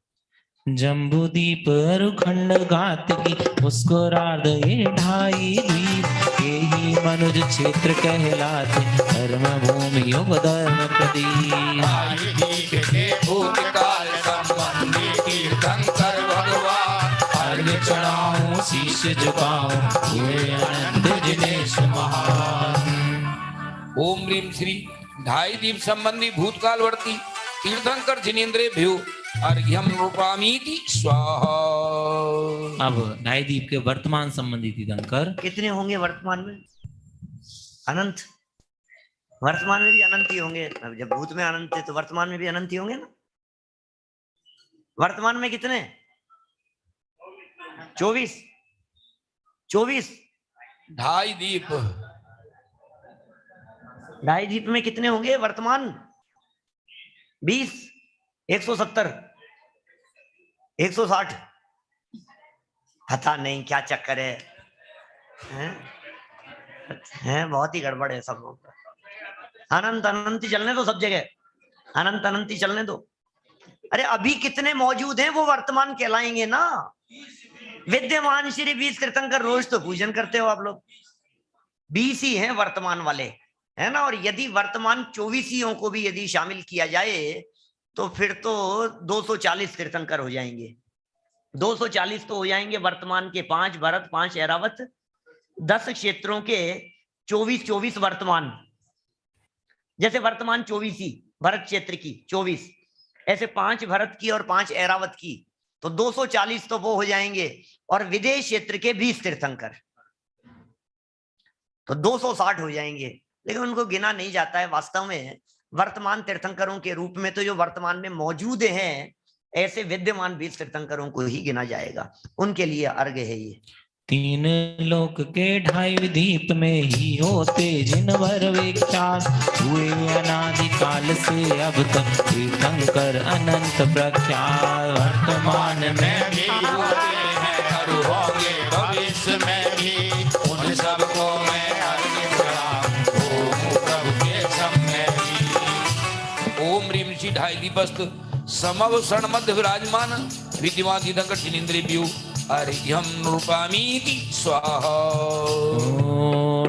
जम्बू दीप अरुखंड घात की मुस्कुराद ये 2.5 दीप, यही मनुज क्षेत्र कहलाते, धर्म भूमि युग धर्म प्रदीप। 2.5 दीप के भूतकाल संबंधी तीर्थंकर भगवान, अर्घ चढ़ाऊं शीश झुकाऊं ये अनंत जिनेश महान। ओम ह्रीम श्री 2.5 दीप संबंधी भूतकालवर्ती तीर्थंकर जिनेन्द्रे भ्यो अर्घ्यम रूपामीति स्वाहा। अब 2.5 दीप के वर्तमान संबंधी तीर्थंकर कितने होंगे वर्तमान में? अनंत। वर्तमान में भी अनंत ही होंगे। अब जब भूत में अनंत है तो वर्तमान में भी अनंत ही होंगे ना। वर्तमान में कितने? 24 24 2.5 दीप 2.5 दीप में कितने होंगे वर्तमान? 20 170 160। पता नहीं क्या चक्कर है, हैं? बहुत ही गड़बड़ है सब लोग। अनंत अनंत ही चलने दो सब जगह, अनंत अनंत ही चलने दो। अरे अभी कितने मौजूद हैं वो वर्तमान कहलाएंगे ना। विद्यमान श्री 20 तीर्थंकर रोज तो पूजन करते हो आप लोग। 20 ही हैं वर्तमान वाले, है ना। और यदि वर्तमान 24 को भी यदि शामिल किया जाए तो फिर तो 240 तीर्थंकर हो जाएंगे। 240 तो हो जाएंगे वर्तमान के 5 भरत 5 ऐरावत, 10 क्षेत्रों के 24 वर्तमान। जैसे वर्तमान 24 भरत क्षेत्र की 24, ऐसे 5 भरत की और 5 ऐरावत की, तो 240 तो वो हो जाएंगे। और विदेश क्षेत्र के 20 तीर्थंकर तो 260 हो जाएंगे। लेकिन उनको गिना नहीं जाता है वास्तव में। वर्तमान तीर्थंकरों के रूप में तो जो वर्तमान में मौजूद हैं, ऐसे विद्यमान 20 तीर्थंकरों को ही गिना जाएगा। उनके लिए अर्घ है ये। 3 लोक के 2.5 दीप में ही होते जिन वर विख्यात, हुए अनादि काल से अब तक तीर्थंकर अनंत प्रख्यात। वर्तमान में भी होते हैं और होंगे भविष्य में भी, उन सबको मैं अर्घ्य चढ़ाऊं प्रभु के सामने भी। ओम ह्रीम श्री 2.5 दीपस्थ समवसरण मध्य विराजमान विद्यमान तीर्थंकर जिनेन्द्रे भ्यो अर्घ्यम रूपामीति स्वाहा।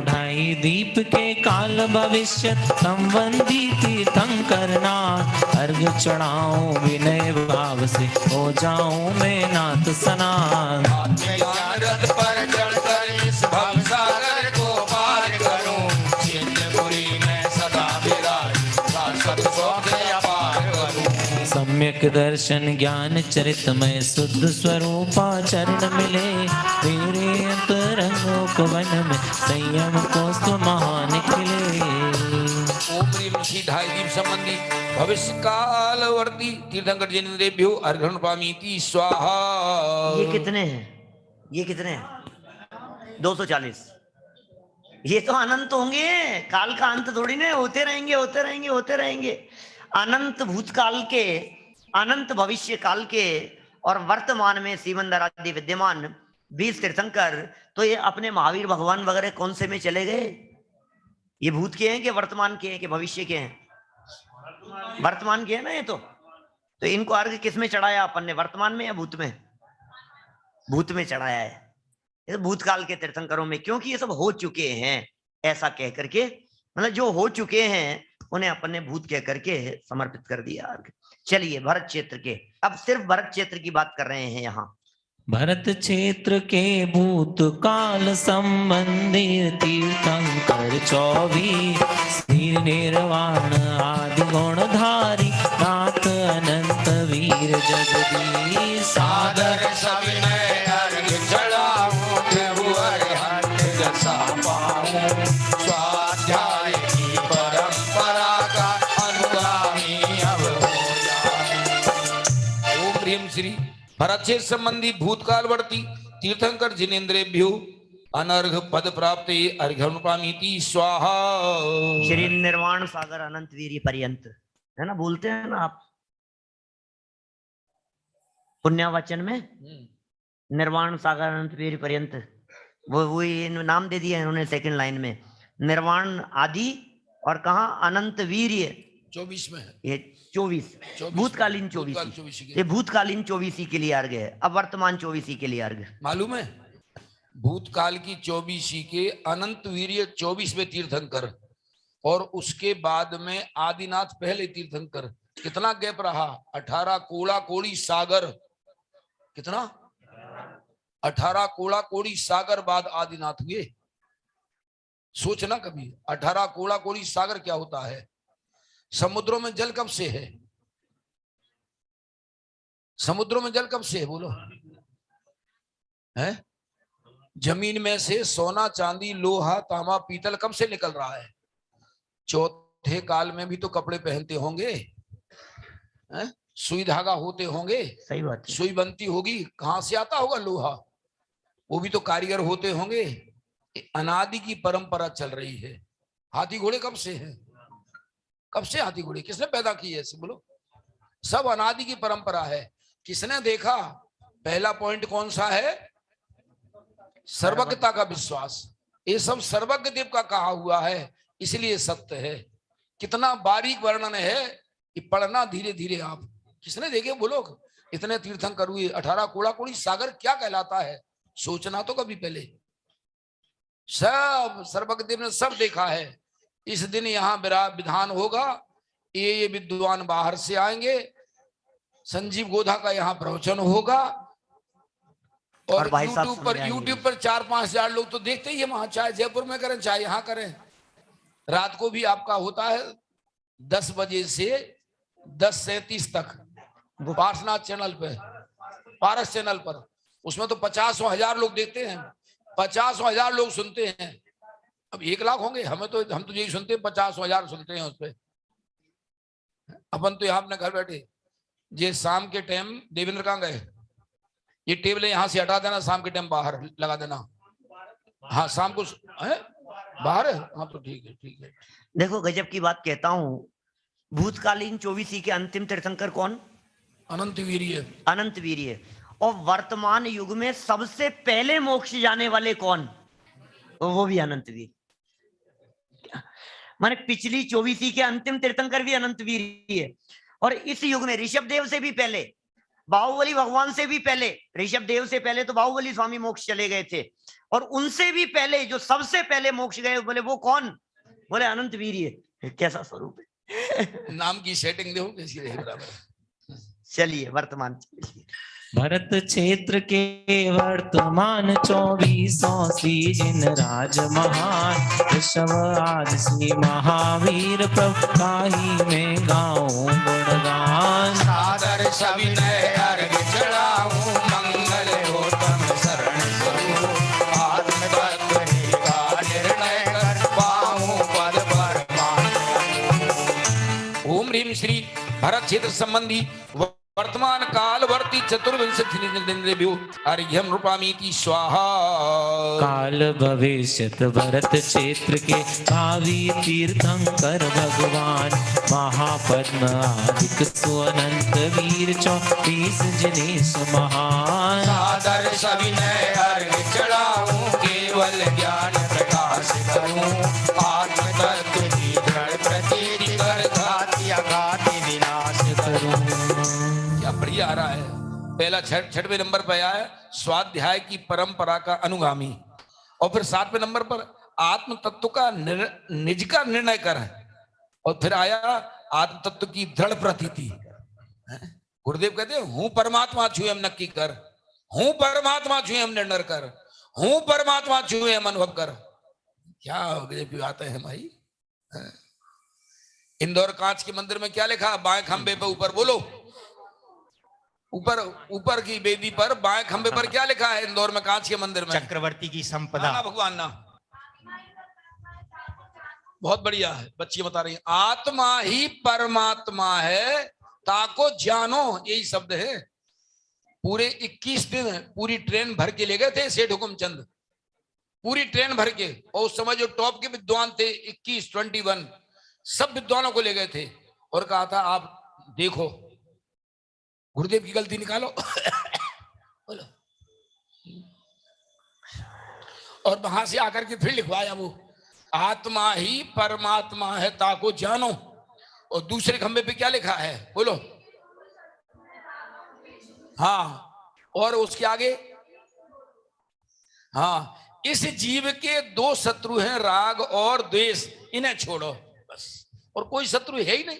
ढाई दीप के काल भविष्य संबंधी तीर्थंकर नाथ, अर्घ चढ़ाऊं विनय भाव से हो जाऊं मैं नाथ सनाथ। ज्ञान रथ पर चढ़कर इस भवसागर को पार करूं, चित्रपुरी में सदा विराज शाश्वत सौंदर्य अपार करूं। सम्यक दर्शन ज्ञान चरितमय शुद्ध स्वरूपा चरण मिले, मेरे अंतरंग उपवन में संयम को महान खिले। ओम ह्रीं श्री ढाई दीप संबंधी भविष्य कालवर्ती तीर्थंकर जिनेन्द्रेभ्यो अर्घ्यम रूपामीति स्वाहा। ये कितने हैं? ये कितने हैं? 240। ये तो अनंत होंगे, काल का अंत थोड़ी ना, होते रहेंगे होते रहेंगे होते रहेंगे। अनंत भूतकाल के, अनंत भविष्य काल के और वर्तमान में सीमंदर आदि विद्यमान 20 तीर्थंकर, तो ये अपने महावीर भगवान वगैरह कौन से में चले गए? ये भूत के हैं कि वर्तमान के हैं कि भविष्य के हैं? वर्तमान के हैं ना ये तो इनको अर्घ किस में चढ़ाया अपन ने, वर्तमान में या भूत में? भूत में चढ़ाया है, ये तो भूतकाल के तीर्थंकरों में, क्योंकि ये सब हो चुके हैं ऐसा कह करके, मतलब जो हो चुके हैं उन्हें अपन ने भूत कह करके समर्पित कर दिया अर्घ। चलिए भरत क्षेत्र के, अब सिर्फ भरत क्षेत्र की बात कर रहे हैं यहाँ। भरत क्षेत्र के भूतकाल संबंधी तीर्थंकर 24, धीर निर्वाण आदि गुणधारी नाथ अनंत वीर जगदीश। सादर सविनय अर्घ चढ़ाऊं, प्रभु अरहंत जसा पाऊं, स्वाध्याय की परंपरा का अनुगामी अब हो जाऊं। ओम ह्रीं श्री भरत क्षेत्र संबंधी भूतकालवर्ती तीर्थंकर जिनेन्द्रेभ्यो अनर्घ पद प्राप्त अर्घ्यम रूपामीति स्वाहा। श्री निर्वाण सागर अनंत वीर्य पर्यंत, है ना, बोलते हैं ना आप पुण्यवाचन में, निर्वाण सागर अनंत वीर्य पर्यंत, वो नाम दे दिया इन्होंने सेकंड लाइन में, निर्वाण आदि और कहा अनंत वीर्य 24 में है, ये 24 भूतकालीन 24, ये भूतकालीन 24 के लिए अर्घ है, अब वर्तमान 24 के लिए अर्घ। मालूम है भूतकाल की 24 के अनंत वीर्य 24वें तीर्थंकर और उसके बाद में आदिनाथ पहले तीर्थंकर, कितना गैप रहा? 18 कोड़ा कोड़ी सागर, कितना? 18 कोड़ा कोड़ी सागर बाद आदिनाथ हुए। सोचना कभी 18 कोड़ा कोड़ी सागर क्या होता है? समुद्रों में जल कब से है? समुद्रों में जल कब से है बोलो? है जमीन में से सोना चांदी लोहा तांबा पीतल कब से निकल रहा है? चौथे काल में भी तो कपड़े पहनते होंगे, सुई धागा होते होंगे, सही बात है। सुई बनती होगी, कहां से आता होगा लोहा? वो भी तो कारीगर होते होंगे। अनादि की परंपरा चल रही है। हाथी घोड़े कब से हैं? कब से हाथी घोड़े? किसने पैदा किए ऐसे बोलो? सब अनादि की परंपरा है। किसने देखा? पहला पॉइंट कौन सा है? सर्वज्ञता का विश्वास। ये सब सर्वज्ञ देव का कहा हुआ है, इसलिए सत्य है। कितना बारीक वर्णन है कि पढ़ना धीरे धीरे आप। किसने देखे बोलो? इतने तीर्थंकर हुए, 18 कोड़ा कोड़ी सागर क्या कहलाता है? सोचना तो कभी पहले। सब सर्वज्ञ देव ने सब देखा है। इस दिन यहाँ विधान होगा, ये विद्वान बाहर से आएंगे, संजीव गोधा का यहाँ प्रवचन होगा और यूट्यूब पर 4-5 हजार लोग तो देखते ही है। वहां चाहे जयपुर में करें चाहे यहाँ करें, रात को भी आपका होता है 10 बजे से 10:37 तक पार्शनाथ चैनल पे, पारस चैनल पर। उसमें तो 50,000 लोग देखते हैं, 50,000 लोग सुनते हैं। अब 1 लाख होंगे, हम तो यही सुनते हैं, 50,000 सुनते हैं उस पर। अपन तो यहाँ अपने घर बैठे। ये शाम के टाइम देवेंद्र कहाँ गए? ये टेबल यहाँ से हटा देना, शाम के टाइम बाहर लगा देना। हाँ शाम को है बाहर है। हाँ तो ठीक है ठीक है। देखो गजब की बात कहता हूँ, भूतकालीन 24 के अंतिम तीर्थंकर कौन? अनंत वीर्य। अनंत वीर्य। और वर्तमान युग में सबसे पहले मोक्ष जाने वाले कौन? वो भी अनंत वीर। माने पिछली 24 के अंतिम तीर्थंकर भी अनंत वीर है। और इस युग में ऋषभ देव से भी पहले बाहुबली भगवान से भी पहले, ऋषभ देव से पहले तो बाहुबली स्वामी मोक्ष चले गए थे, और उनसे भी पहले जो सबसे पहले मोक्ष गए, बोले वो कौन? बोले अनंत वीर्य। कैसा स्वरूप है। नाम की सेटिंग देखो कैसी रही बराबर। चलिए वर्तमान चलिए। भरत क्षेत्र के वर्तमान 24 श्री जिन राज महान ऋषभ आदि श्री महावीर प्रभु काही में गाऊं गुणगान। सादर सविनय अर्घ चढ़ाऊं मंगल हो तम शरण करूं आत्म तत्व ही का निर्णय कर पाऊं पद परमान। ओम ह्रीम श्री भरत क्षेत्र संबंधी वर्तमान कालवर्ती चतुर्विंशतिभ्यो अर्घ्यं रूपामीति स्वाहा। काल भविष्यत भरत क्षेत्र के भावी तीर्थंकर भगवान महापद्म आदिक सुअनंत वीर 24 जिनेश महान। सादर सविनय अर्घ चढ़ाऊं केवल ज्ञान प्रकाश करूं आत्म तत्व की दृढ़ प्रतीति कर घाति अघाति विनाश करूं। क्या बढ़िया आ रहा है। पहला 6वें नंबर पर आया स्वाध्याय की परंपरा का अनुगामी, और फिर 7वें नंबर पर आत्म तत्व का निज का निर्णय कर, और फिर आया आत्म तत्व की दृढ़ प्रतीति। गुरुदेव कहते हैं हूं परमात्मा छू एम नक्की कर, हूं परमात्मा छू एम निर्णय कर, हूं परमात्मा छू एम अनुभव कर। क्या गजब आते हैं भाई। इंदौर कांच के मंदिर में क्या लिखा? बाएं खंबे पे ऊपर बोलो, ऊपर ऊपर की वेदी पर बाएं खंबे पर क्या लिखा है इंदौर में कांच के मंदिर में? चक्रवर्ती की संपदा। ना भगवान ना, बहुत बढ़िया है। बच्ची बता रही है आत्मा ही परमात्मा है ताको जानो, यही शब्द है। पूरे 21 दिन पूरी ट्रेन भर के ले गए थे सेठ हुकुमचंद, पूरी ट्रेन भर के, और उस समय जो टॉप के विद्वान थे 21 सब विद्वानों को ले गए थे और कहा था आप देखो गुरुदेव की गलती निकालो। बोलो। और वहां से आकर के फिर लिखवाया वो आत्मा ही परमात्मा है ताको जानो, और दूसरे खंबे पे क्या लिखा है बोलो? हाँ, और उसके आगे हाँ, इस जीव के 2 शत्रु हैं राग और द्वेष, इन्हें छोड़ो बस, और कोई शत्रु है ही नहीं।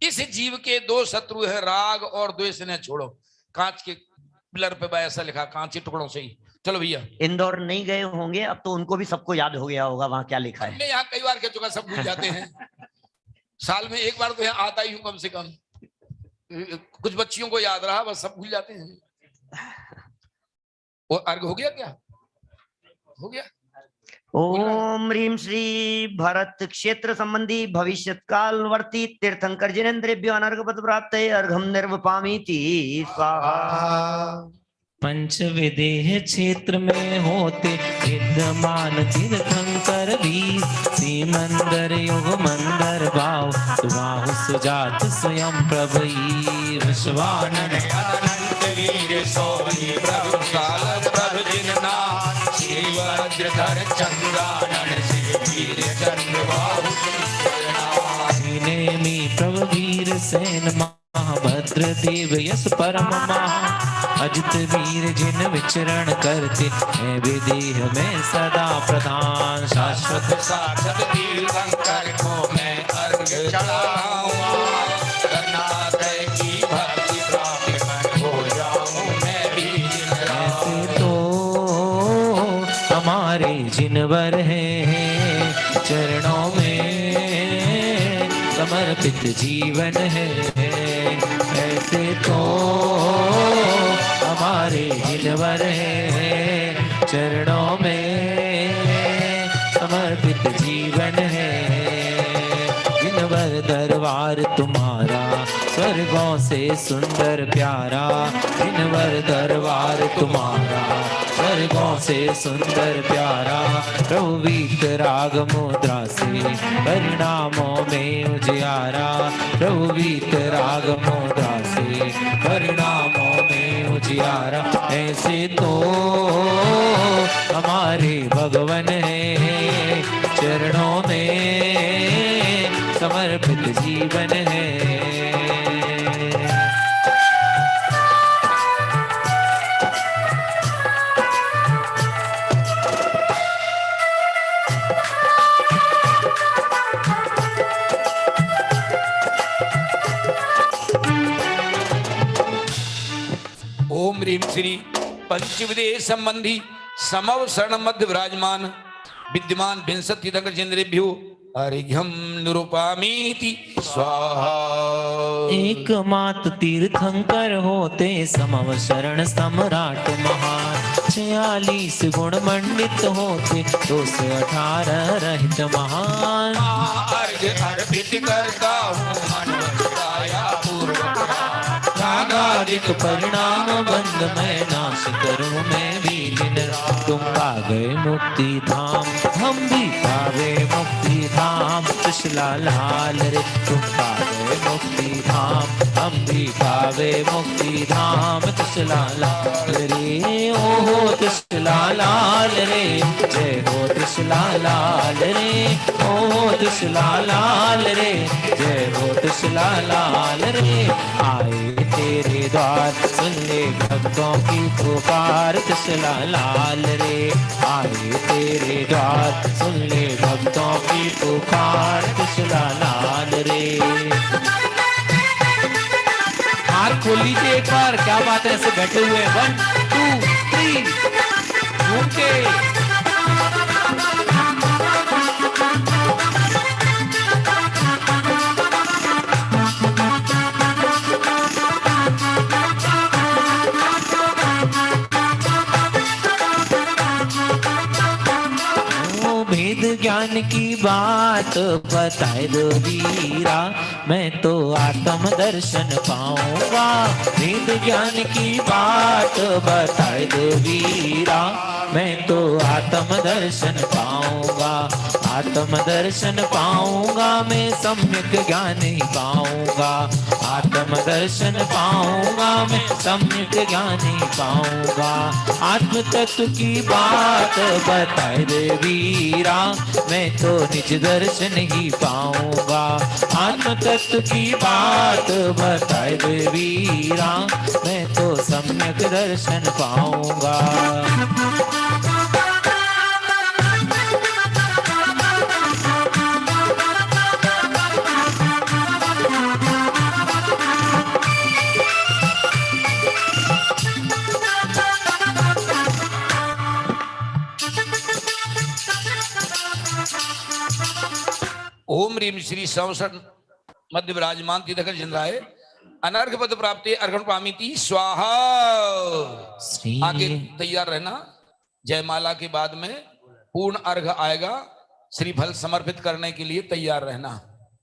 इस जीव के 2 शत्रु हैं राग और द्वेष, इन्हें छोड़ो। कांच के पिलर पे ऐसा लिखा, कांच के टुकड़ों से ही। चलो भैया, इंदौर नहीं गए होंगे अब तो उनको भी सबको याद हो गया होगा वहां क्या लिखा है। मैं यहाँ कई बार कह चुका, सब भूल जाते हैं। साल में एक बार तो यहाँ आता ही हूँ कम से कम। कुछ बच्चियों को याद रहा, बस सब भूल जाते हैं। और अर्घ हो गया क्या? हो गया। ओम ह्रीम श्री भरत क्षेत्र संबंधी भविष्य कालवर्ती तीर्थंकर जिनेन्द्रेभ्यो अनर्घपद प्राप्त अर्घम निर्वपामीति स्वाहा। पंच विदेह क्षेत्र में होते विद्यमान तीर्थंकर भी सीमंदर युग मंदर भाव सुबाहु सुजात स्वयं प्रभु विश्वानंद अनंत वीर सोई प्रभु साल प्रभु जिनना श्री वज्रधर चंद्रानन श्री वीर चंद्र बाहु नेमी प्रभु वीर सेन महाभद्र देव यस परम महा अजित वीर जिन विचरण करते हैं विदेह में सदा प्रधान शाश्वत साक्षात तीर्थंकर को मैं अर्घ चढ़ाऊं करनादय की भक्ति प्राप्त मैं हो जाऊं मैं भी ऐसे तो हमारे जिनवर हैं चरणों में समर्पित जीवन है। ऐसे तो हमारे जिनवर हैं चरणों में समर्पित जीवन है। जिनवर दरबार तुम्हारा स्वर्गों से सुंदर प्यारा, जिनवर दरबार तुम्हारा स्वर्गों से सुंदर प्यारा। प्रभु वीत राग मुद्रा से परिणामों में उजियारा, प्रभु वीत राग मुद्रा से परिणामों में उजियारा। ऐसे तो हमारे भगवन है चरणों में समर्पित जीवन है। ह्रीं श्री पंचविदेह संबंधी समवसरण मध्य विराजमान विद्यमान विंशति तीर्थंकरेभ्यो अर्घ्यम निरूपामीति स्वाहा। एकमात्र तीर्थंकर होते समव शरण सम्राट महान, 46 गुण मंडित होते 218 रहित महान। अर्घ्य अर्पित करता हूँ मन वचराया पूर्वक, रागादिक परिणाम बंद मैं नाश करूं मैं भी दिन रात। तुम पा गए मुक्ति धाम हम भी पावे मुक्ति धाम, त्रिशला लाल रे तुम पा गए मुक्ति धाम हम भी पावे मुक्ति धाम, त्रिशला लाल रे ओहो त्रिशला लाल रे, जय हो त्रिशला लाल रे ओहो त्रिशला लाल रे, जय हो त्रिशला लाल रे। आए तेरे द्वार सुन ले भक्तों की पुकार, त्रिशला लाल रे आए तेरे द्वार सुन ले भक्तों की पुकार, त्रिशला लाल रे। हाथ खोल लीजिए एक बार, क्या बात है ऐसे बैठे हुए 1 2 3 घूम के। भेद ज्ञान की बात बताए दो वीरा, मैं तो आत्म दर्शन पाऊंगा। भेद ज्ञान की बात बताए दो वीरा, मैं तो आत्म दर्शन पाऊंगा। आत्म दर्शन पाऊंगा मैं सम्यक ज्ञान ही पाऊंगा, आत्म दर्शन पाऊंगा मैं सम्यक ज्ञान ही पाऊंगा। आत्म तत्व की बात बताए दे वीरा, मैं तो निज दर्शन ही पाऊंगा। आत्म तत्व की बात बताए दे वीरा, मैं तो सम्यक दर्शन पाऊंगा। ओम ह्रीं श्री संवत्सर मध्य विराजमान तीर्थंकर जिंद्राय अनर्घ पद प्राप्ति अर्घण पामीति स्वाहा। आगे तैयार रहना, जयमाला के बाद में पूर्ण अर्घ आएगा, श्रीफल समर्पित करने के लिए तैयार रहना।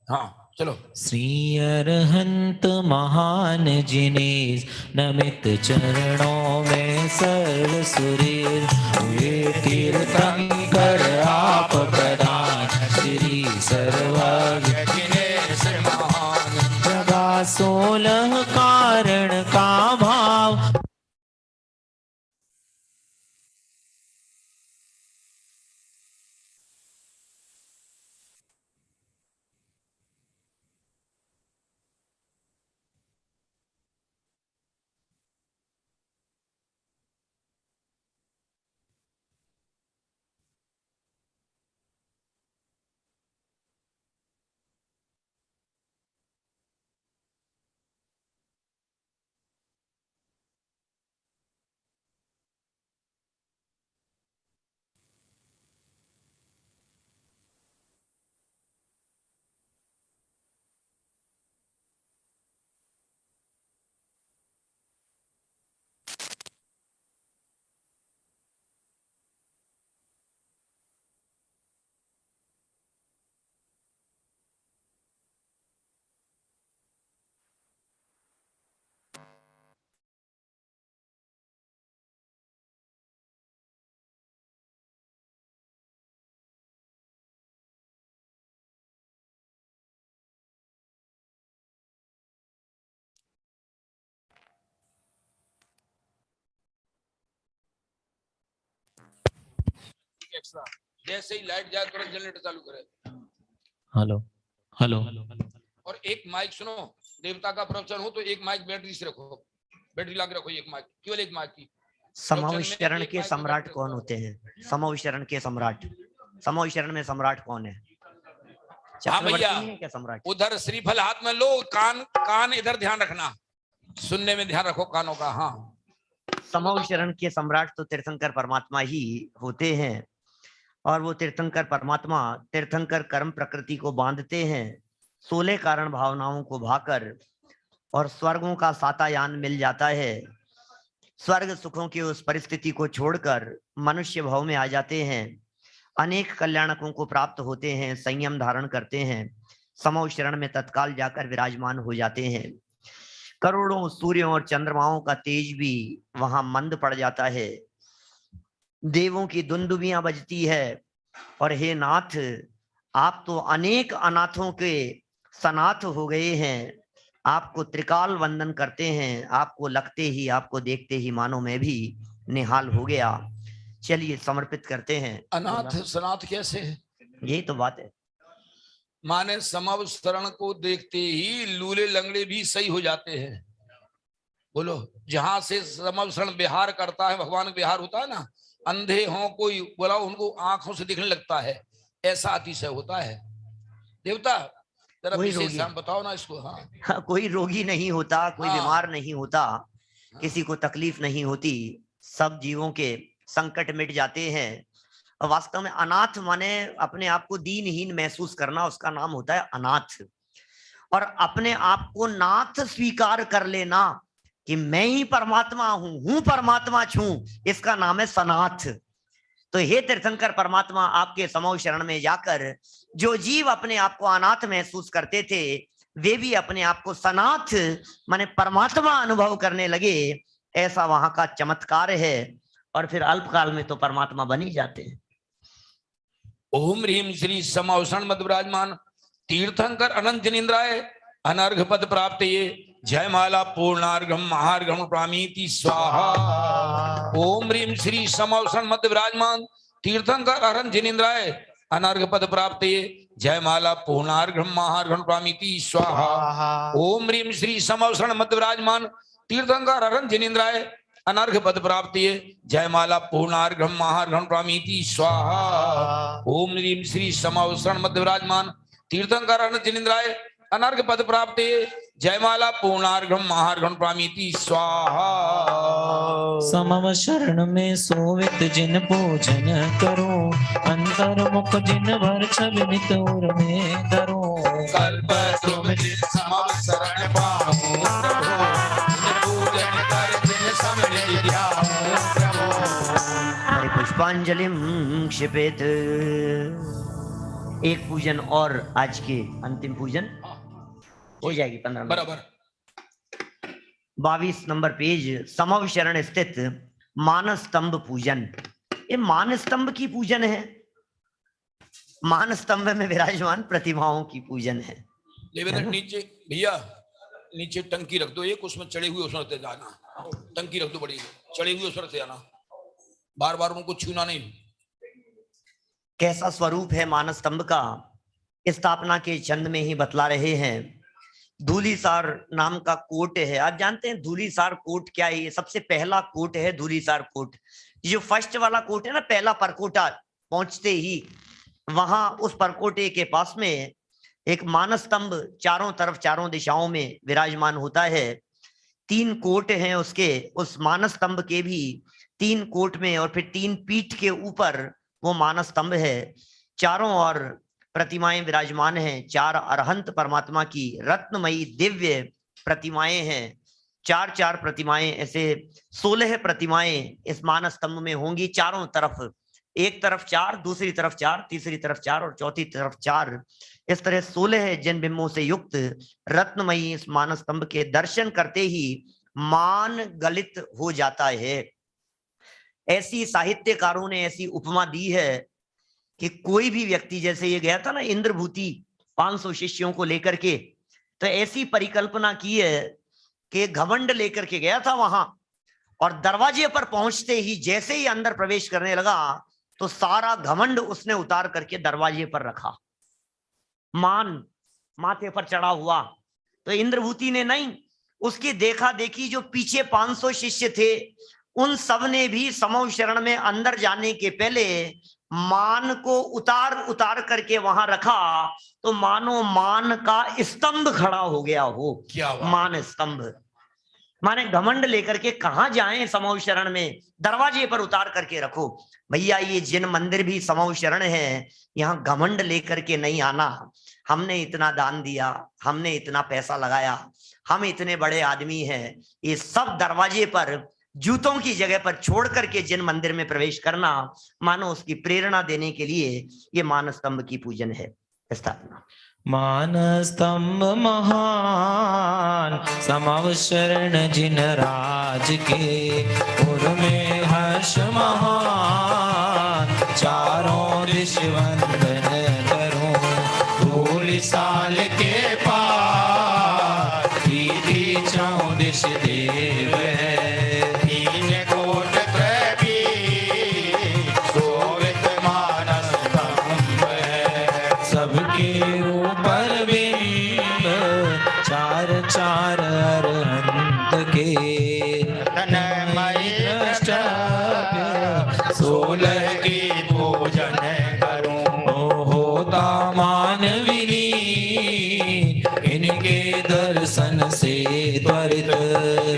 हाँ चलो। श्री अरहंत महान जिनेश नमित चरणों में सर्व सुरेश, वे तीर्थंकर आप प्रदान श्री सर्वज्ञ जिनेश महान। जगा 16 कारण का भाव, एक्स्ट्रा जैसे ही लाइट जाए तुरंत जनरेटर चालू करे। Hello hello. और एक माइक सुनो, देवता का प्रवचन हो तो एक माइक बैटरी से रखो, बैटरी ला के रखो, एक माइक, केवल एक माइक की। समविशरण के सम्राट कौन होते हैं? समविशरण के सम्राट, समविशरण में सम्राट कौन है? हाँ भैया, है क्या सम्राट? उधर श्रीफल हाथ में लो, कान कान इधर ध्यान रखना, सुनने में ध्यान रखो कानों का। हाँ समव शरण के सम्राट तो तीर्थंकर परमात्मा ही होते हैं, और वो तीर्थंकर परमात्मा तीर्थंकर कर्म प्रकृति को बांधते हैं 16 कारण भावनाओं को भाकर, और स्वर्गों का सातायान मिल जाता है। स्वर्ग सुखों की उस परिस्थिति को छोड़कर मनुष्य भाव में आ जाते हैं, अनेक कल्याणकों को प्राप्त होते हैं, संयम धारण करते हैं, समव शरण में तत्काल जाकर विराजमान हो जाते हैं। करोड़ों सूर्यों और चंद्रमाओं का तेज भी वहां मंद पड़ जाता है, देवों की दुंदुबियां बजती है, और हे नाथ, आप तो अनेक अनाथों के सनाथ हो गए हैं, आपको त्रिकाल वंदन करते हैं, आपको लगते ही, आपको देखते ही मानो मैं भी निहाल हो गया। चलिए समर्पित करते हैं। अनाथ सनाथ कैसे है? यही तो बात है। माने समव शरण को देखते ही लूले लंगड़े भी सही हो जाते हैं। बोलो, जहां से समव शरण विहार करता है, भगवान विहार होता है ना, अंधे हों कोई बोला उनको आंखों से दिखने लगता है, ऐसा अतिशय होता है। देवता जरा विशेष हम बताओ ना इसको। हाँ, कोई रोगी नहीं होता, कोई बीमार नहीं होता, किसी को तकलीफ नहीं होती, सब जीवों के संकट मिट जाते हैं। और वास्तव में अनाथ माने अपने आप को दीनहीन महसूस करना, उसका नाम होता है अनाथ। और अपने आप को नाथ स्वीकार कर लेना कि मैं ही परमात्मा हूं परमात्मा छूं, इसका नाम है सनाथ। तो हे तीर्थंकर परमात्मा, आपके समव शरण में जाकर जो जीव अपने आप को अनाथ महसूस करते थे, वे भी अपने आप को सनाथ माने परमात्मा अनुभव करने लगे। ऐसा वहां का चमत्कार है, और फिर अल्पकाल में तो परमात्मा बन ही जाते हैं। ओम ह्रीम श्री समव शरण मद विराजमान तीर्थंकर अनंत जनिंद्राय अनर्घ पद प्राप्त ये जयमाला पूर्णार्घम महार्घम प्रामीति स्वाहा। ओम ह्रीम श्री समव शरण मद विराजमान तीर्थंकर अनंत जनिंद्राय अनर्घ पद प्राप्त ये जयमाला पूर्णार्घम महार्घम प्रामीति स्वाहा। ओम ह्रीम श्री समव शरण मद विराजमान तीर्थंकर अनंत जनिंद्राय अनर्घ पद प्राप्ति जयमाला पूर्णार्घम महार्घम प्रामीति स्वाहा। ओम ह्रीम श्री समव शरण मध्य विराजमान तीर्थंकर अनंत जनिंद्राय अनर्घ पद प्राप्ति जयमाला पूर्णार्घम महार्घम प्रामीति स्वाहा। समव शरण में सोवित जिन पूजन करो, अंतर मुख जिन भर छवि नित और में धरो। कल्प तुम जिन समव शरण पाऊं पुष्पांजलिम क्षिपेत। एक पूजन और आज के अंतिम पूजन हो जाएगी 15 बराबर। 22 नंबर पेज, समव शरण स्थित मानस स्तंभ पूजन। ये मान स्तंभ की पूजन है, मान स्तंभ में विराजमान प्रतिमाओं की पूजन है। लेकिन नीचे भैया, नीचे टंकी रख दो एक, उसमें चढ़े हुए उसमें से जाना, टंकी रख दो बड़ी, चढ़े हुए उसमें से जाना, बार बार उनको छूना नहीं। कैसा स्वरूप है मानस स्तंभ का, स्थापना के चंद में ही बतला रहे हैं। धूलीसार नाम का कोट है। आप जानते हैं धूलीसार कोट क्या है? ये सबसे पहला कोट है धूलीसार कोट। जो फर्स्ट वाला कोट है ना, पहला परकोटा पहुंचते ही वहां उस परकोटे के पास में एक मानस स्तंभ चारों तरफ चारों दिशाओं में विराजमान होता है। 3 कोट हैं उसके, उस मानस स्तंभ के भी 3 कोट में, और फिर 3 पीठ के ऊपर वो मानस स्तंभ है। चारों ओर प्रतिमाएं विराजमान हैं। 4 अरहंत परमात्मा की रत्नमयी दिव्य प्रतिमाएं हैं। 4 प्रतिमाएं, ऐसे 16 प्रतिमाएं इस मानस स्तंभ में होंगी चारों तरफ। एक तरफ 4, दूसरी तरफ 4, तीसरी तरफ 4 और चौथी तरफ 4। इस तरह 16 जिन बिंबों से युक्त रत्नमयी इस मानस स्तंभ के दर्शन करते ही मान गलित हो जाता है। ऐसी साहित्यकारों ने ऐसी उपमा दी है कि कोई भी व्यक्ति, जैसे ये गया था ना इंद्रभूति 500 शिष्यों को लेकर के, तो ऐसी परिकल्पना की है कि घमंड लेकर के गया था वहां, और दरवाजे पर पहुंचते ही जैसे ही अंदर प्रवेश करने लगा तो सारा घमंड उसने उतार करके दरवाजे पर रखा, मान माथे पर चढ़ा हुआ। तो इंद्रभूति ने नहीं, उसकी देखा देखी जो पीछे 500 शिष्य थे उन सब ने भी समव शरण में अंदर जाने के पहले मान को उतार करके वहां रखा, तो मानो मान का स्तंभ खड़ा हो गया हो। क्या मान स्तंभ। माने घमंड लेकर के कहां जाएं समूह शरण में, दरवाजे पर उतार करके रखो। भैया ये जिन मंदिर भी समूह शरण है, यहाँ घमंड लेकर के नहीं आना। हमने इतना दान दिया, हमने इतना पैसा लगाया, हम इतने बड़े आदमी हैं, ये सब दरवाजे पर जूतों की जगह पर छोड़ करके जिन मंदिर में प्रवेश करना, मानो उसकी प्रेरणा देने के लिए ये मान स्तंभ की पूजन है। स्थापना। मान स्तंभ महान समाव शरण जिन राज के, उर्मे हर्ष महान चारों दिश वंदन करूं। धूल साल के पार प्रीति चौदिश देव है। तीन कोट त्रैवी शोभित मानस स्तंभ है। सबके ऊपर बिंब चार चार अरहंत के, तन्मयी द्रष्टव्य 16 की पूजन करूं। होता मानविनी इनके दर्शन से त्वरित।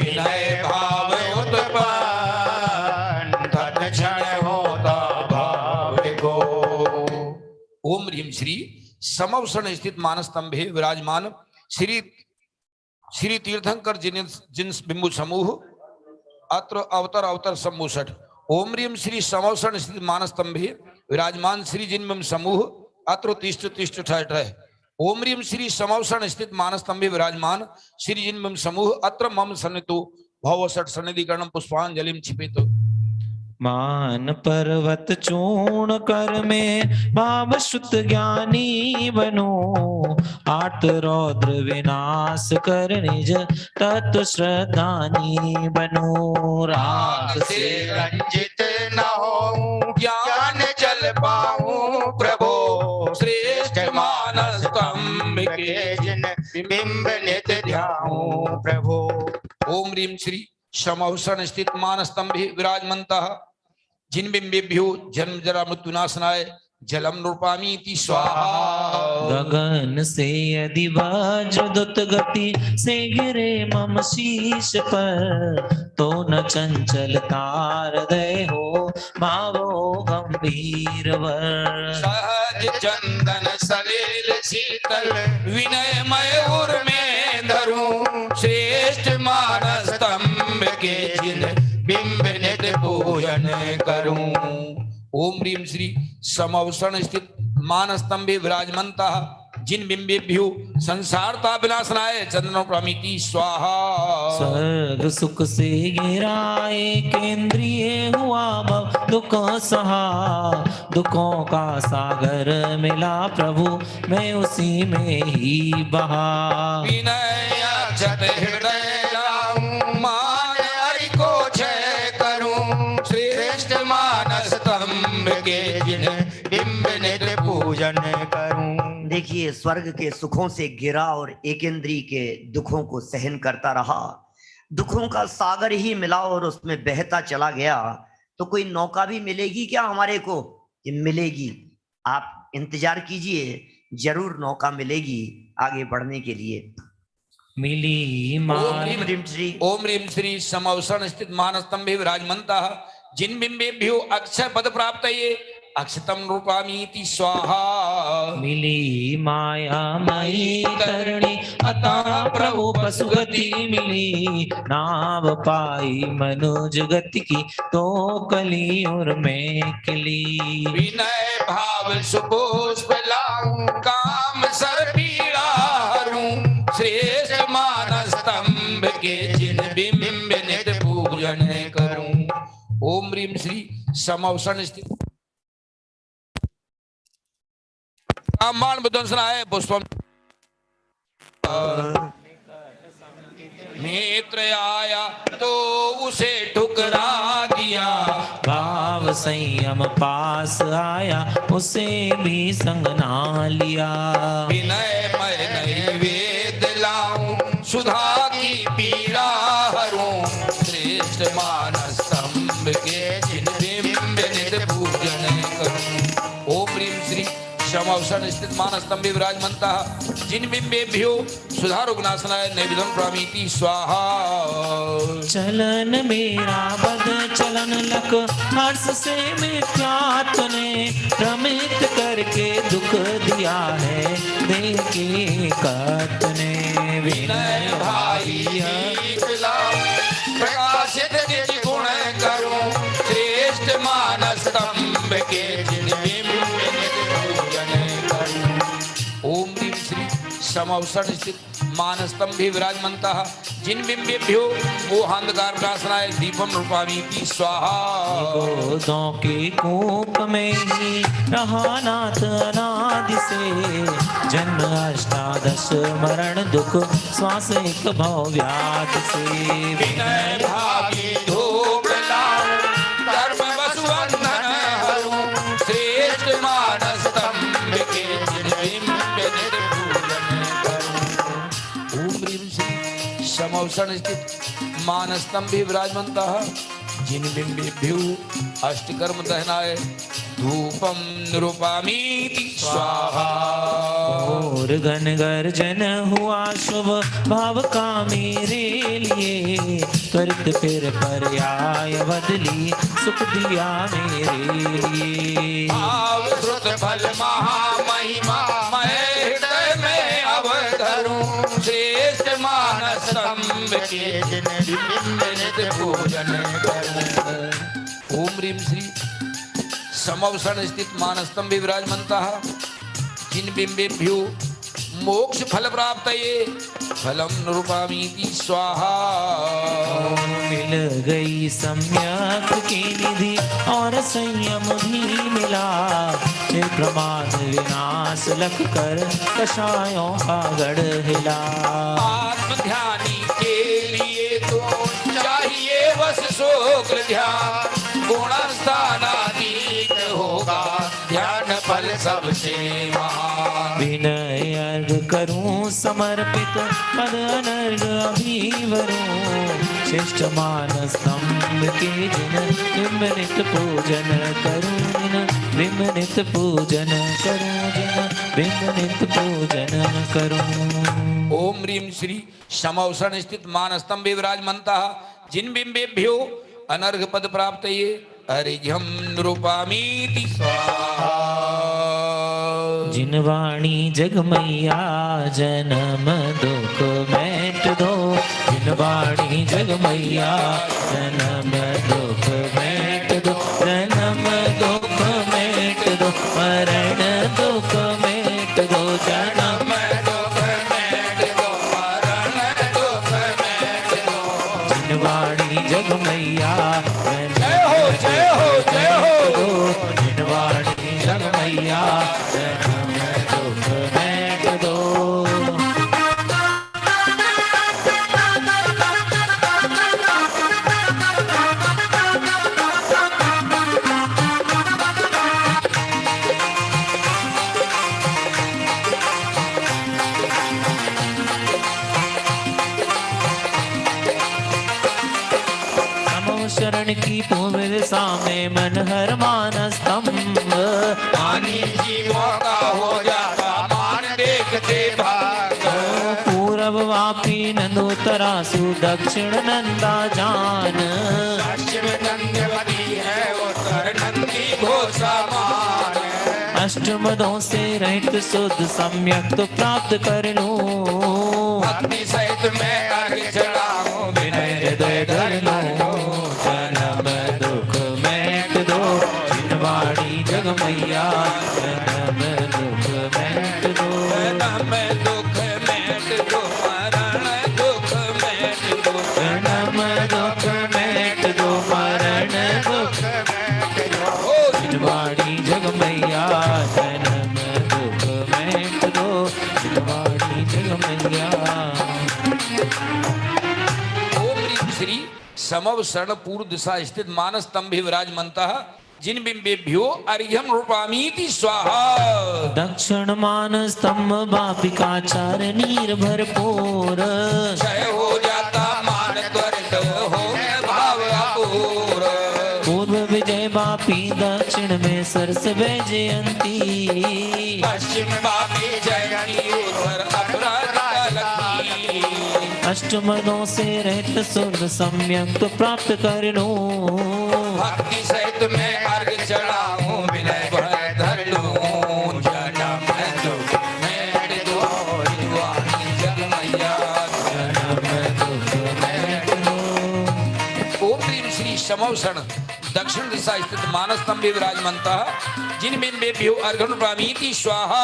विनय भाव उत्पन्न तत्क्षण होता भाव को। ओम ह्रीम श्री समवसरण स्थित मानस्तंभे विराजमान श्री श्री तीर्थंकर जिन बिंबु समूह अत्र अवतर अवतर सम्मूषठ। ओम ह्रीम श्री समवसरण स्थित मानस्तंभे विराजमान श्री जिन बिंब समूह अत्र तिष्ठ तिष्ठ ठह ठह। ओम ह्रीम श्री समवसरण स्थित मानस्तंभे विराजमान श्री जिन बिंब समूह अत्र मम सन्नितो भव सठ सन्निधिकरणम पुष्पांजलिम छिपेतो। मान पर्वत चूर्ण कर में भाव श्रुत ज्ञानी बनो। आर्त रौद्र विनाश कर निज तत्व श्रद्धानी बनो। राग से रंजित न हो ज्ञान जल पाऊं प्रभो। श्रेष्ठ मानस स्तंभ के जिन बिंब नित ध्याऊं प्रभो। ओम ह्रीम श्री समवसरण स्थित मानस्तंभे विराजमन्तः जिन बिंबेभ्यो जन्म जरा मृत्युनाशनाय जलम नृपामीति स्वाहा। गगन से यदि वज्रदूत गति से गिरे मम शीश पर, तो न चंचलता हृदय हो भावो गंभीर वर। सहज चंदन सलिल शीतल विनय मयूर में धरूं। श्रेष्ठ मानस स्तंभ के जिन बिंब नित पूजन करूं। ओम ह्रीम श्री समवसरण स्थित मानस्तंभे विराजमन्तः जिन बिंबेभ्यो संसारता विनाशनाय चंदन प्रमिति स्वाहा। स्वर्ग सुख से गिराए केंद्रीय हुआ भव दुख सहा। दुखों का सागर मिला प्रभु मैं उसी में ही बहा। विनय अक्षत हृदय लाऊं मान हरि को जय करूं। श्रेष्ठ मानस स्तंभ के जिन बिंब नित पूजन करूं। देखिए, स्वर्ग के सुखों से गिरा और एकेंद्री के दुखों को सहन करता रहा। दुखों का सागर ही मिला और उसमें बहता चला गया। तो कोई नौका भी मिलेगी क्या हमारे को? ये मिलेगी, आप इंतजार कीजिए, जरूर नौका मिलेगी आगे बढ़ने के लिए। मिली ओम मान ह्रीम श्री ओम ह्रीम श्री समवसरण स्थित मानस्तंभे विराजमन्तः जिन बिंबेभ्यो अक्षय पद प्राप्तये अक्षतम रूपामीति स्वाहा। मिली माया मई तरणी अतः प्रभु पशुगति मिली। नाव पाई मनुज गति की तो कली और मैं किली। विनय भाव सुपुष्प लाऊं काम सर पीड़ा हरूं। श्रेष्ठ मानस स्तंभ के जिन बिंब नित पूजन करूं। ओम ह्रीम श्री समवसरण स्थित ब्राह्मण विध्वंसनाय पुष्पम मित्र आया तो उसे ठुकरा दिया। भाव संयम पास आया उसे भी संग ना लिया। विनय मैं नैवेद लाऊं सुधा की पीड़ा हरूं। श्रेष्ठ मानस स्तंभ के जिन बिंब नित पूजन करूं। ओम ह्रीम श्री समवसरण स्थित मानस्तंभे विराजमन्तः जिन बिंबेभ्यो सुधारुग्नाशनाय नैवेद्यं प्रामीति स्वाहा। चलन मेरा बद चलन लक हर्ष से मिथ्यात ने भ्रमित करके दुख दिया है देह के कत ने। विनय भाई प्रकाशित निज गुण करूं श्रेष्ठ मानस स्तंभ के जिन बिंब निज पूजन करूं। ओम ह्रीं श्री समावसर स्थित मानस्तंभे विराजमन्तः जिन बिंबेभ्यो मोहांधकार विनाशनाय दीपम रूपामीति स्वाहा। गोदों के कूप में ही रहा नाथ अनादि से जन्म अष्टादश मरण दुख श्वास एक भव व्याधि से। विनय भावी धूप लाऊं धर्म वसुबंधन हरूं श्रेष्ठ मानस स्तंभ के जिन बिंब निज पूजन करूं। ओम ह्रीं श्री समवसर स्थित मानस्तंभे विराजमन्तः जिन बिंबेभ्यो अष्टकर्म दहनाय धूपम निरूपामीति स्वाहा। और घन गर्जन हुआ शुभ भाव का मेरे लिए त्वरित फिर पर्याय बदली सुख दिया मेरे लिए। भाव श्रुत फल महामहिमा मैं हृदय में अवधरूं श्रेष्ठ मानस स्तंभ के जिन बिंब निज पूजन करूं। ओम ह्रीं श्री समवसर स्थित मानस्तंभे विराजमन्तः जिन बिंबेभ्यो मोक्ष फल प्राप्तये फलम निरूपामीति स्वाहा। मिल गई सम्यक की निधि और संयम भी मिला फिर प्रमाद विनाश लख कर कषायों का गढ़ हिला। आत्म ध्यानी के लिए तो चाहिए बस शुक्ल ध्यान गुणस्थानातीत होगा ध्यान फल सबसे महान। विनय अर्घ करूं समर्पित पद अनर्घ अभिवरूं श्रेष्ठ मानस स्तंभ के जिन बिंब नित पूजन करूं जिन बिंब नित पूजन करूं जिन बिंब नित पूजन करूं। ओम ह्रीं श्री समवसर स्थित मानस्तंभे विराजमन्तः जिन बिंबेभ्यो अनर्घ पद प्राप्तये हरिघ्यं निरूपामीति स्वाहा। जिन वाणी जगमैया जन्म दुख मेट दो जिन वाणी जगमैया जन्म दुख मेट दो जन्म दुख मेट दो मरण दुख मेट दो जन्म दुख मेट दो मरण दुख मेट दो। जिन वाणी जगमैया जय हो जय हो जय हो। जिन वाणी जगमैया जन्म दुख मेट दो। शरण की पूर्व सामे मन हर मानस स्तंभ पानी जीवों का हो जाता मान देखते भाग। पूरब वापी नंदोतरा सु दक्षिण नंदा जान पश्चिम नंदवती है उत्तर नंदी घोषा मान। अष्टमदों से रहित शुद्ध सम्यक तो प्राप्त कर लूं भक्ति सहित मैं अर्घ चढ़ाऊं विनय हृदय धर लूं जन्म दुख मेट दो जिन वाणी जगमैया जन्म दुख मेट दो जन्म दुख मेट दो मरण दुख मेट दो जन्म दुख मेट दो मरण दुख मेट दो। जिन वाणी जगमैया जन्म दुख मेट दो जिन वाणी जगमैया। ओम ह्रीं श्री समवसरण पूर्व दिशा स्थित मानस्तंभे विराजमन्तः जिन बिंबेभ्यो अर्घ्यं रूपामीति स्वाहा। दक्षिण मान स्तंभ बापिकाचार नीर भरपूर क्षय हो जाता मान त्वरित हो भाव अपूर। पूर्व विजय बापी दक्षिण में सरस जयंती पश्चिम बापी जयंती उत्तर अष्टमदों से रहित शुद्ध सम्यक तो प्राप्त कर लूं। भक्ति सहित मैं अर्घ चढ़ाऊं विनय भर धर लूं। जन्म दुख मेट दो जुआनी जग मैया ओम ह्रीं श्री समवसण दक्षिण दिशा स्थित मानस स्तंभे विराजमन्तः जिनबिंबेभ्यो अर्घं प्रामीति स्वाहा।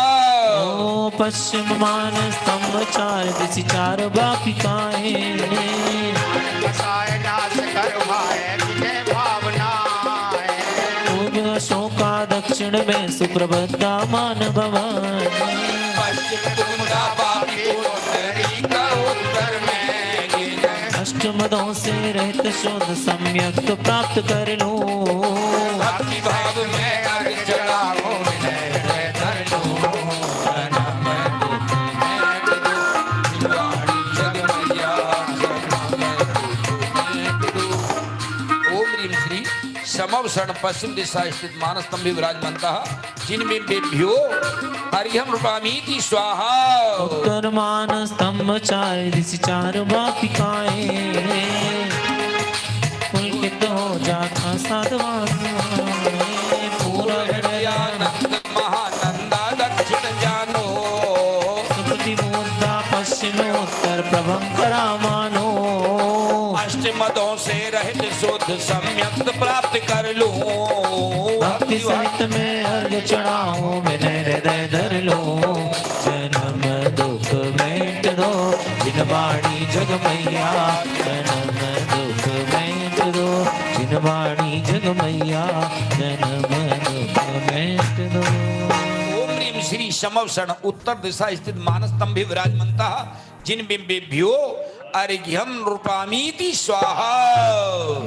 ओ पश्चिम मानस स्तंभ चार दिशि चार वापिकाएं। बसाए नाश कर भाए विजय भावनाएं। पूर्व अशोका दक्षिण में सुप्रबद्धा मान भवन। पश्चिम तुंगा पापी उत्तरी का उत्तर में गिन। अष्टमदों से रहित शुद्ध सम्यक तो प्राप्त कर लूं। भक्ति भाव में अर्घ चढ़ाऊं विनय भर धर लूं। जन्म दुख मेट दो जुआनी जग मैया ओम ह्रीं श्री समवसण पश्चिम दिशा स्थित मानस स्तंभे विराजमन्तः जिनबिंबेभ्यो अर्घ्यं रूपामीति स्वाहा। उत्तर मानस स्तंभ चार दिशि चार वापिकाएं। पुलकित हो जाता साधवान। पूरा हृदयानंद महानंदा दक्षिण जानो। सुकृति मुद्दा पश्चिम उत्तर प्रभंकरा मानो। अष्टमदों से रहित शुद्ध सम्यक प्राप्त कर लूं। भक्ति सहित में अर्घ चढ़ाऊं विनय हृदय धर लूं। जन्म दुख मेट दो जिनवाणी जग मैया। जन्म दुख मेट दो जिनवाणी जग मैया। जन्म दुख मेट दो। ओम ह्रीं श्री समवसण उत्तर दिशा स्थित मानस स्तंभे विराजमन्तः जिनबिंबेभ्यो अर्घ्यं रूपामीति स्वाहा।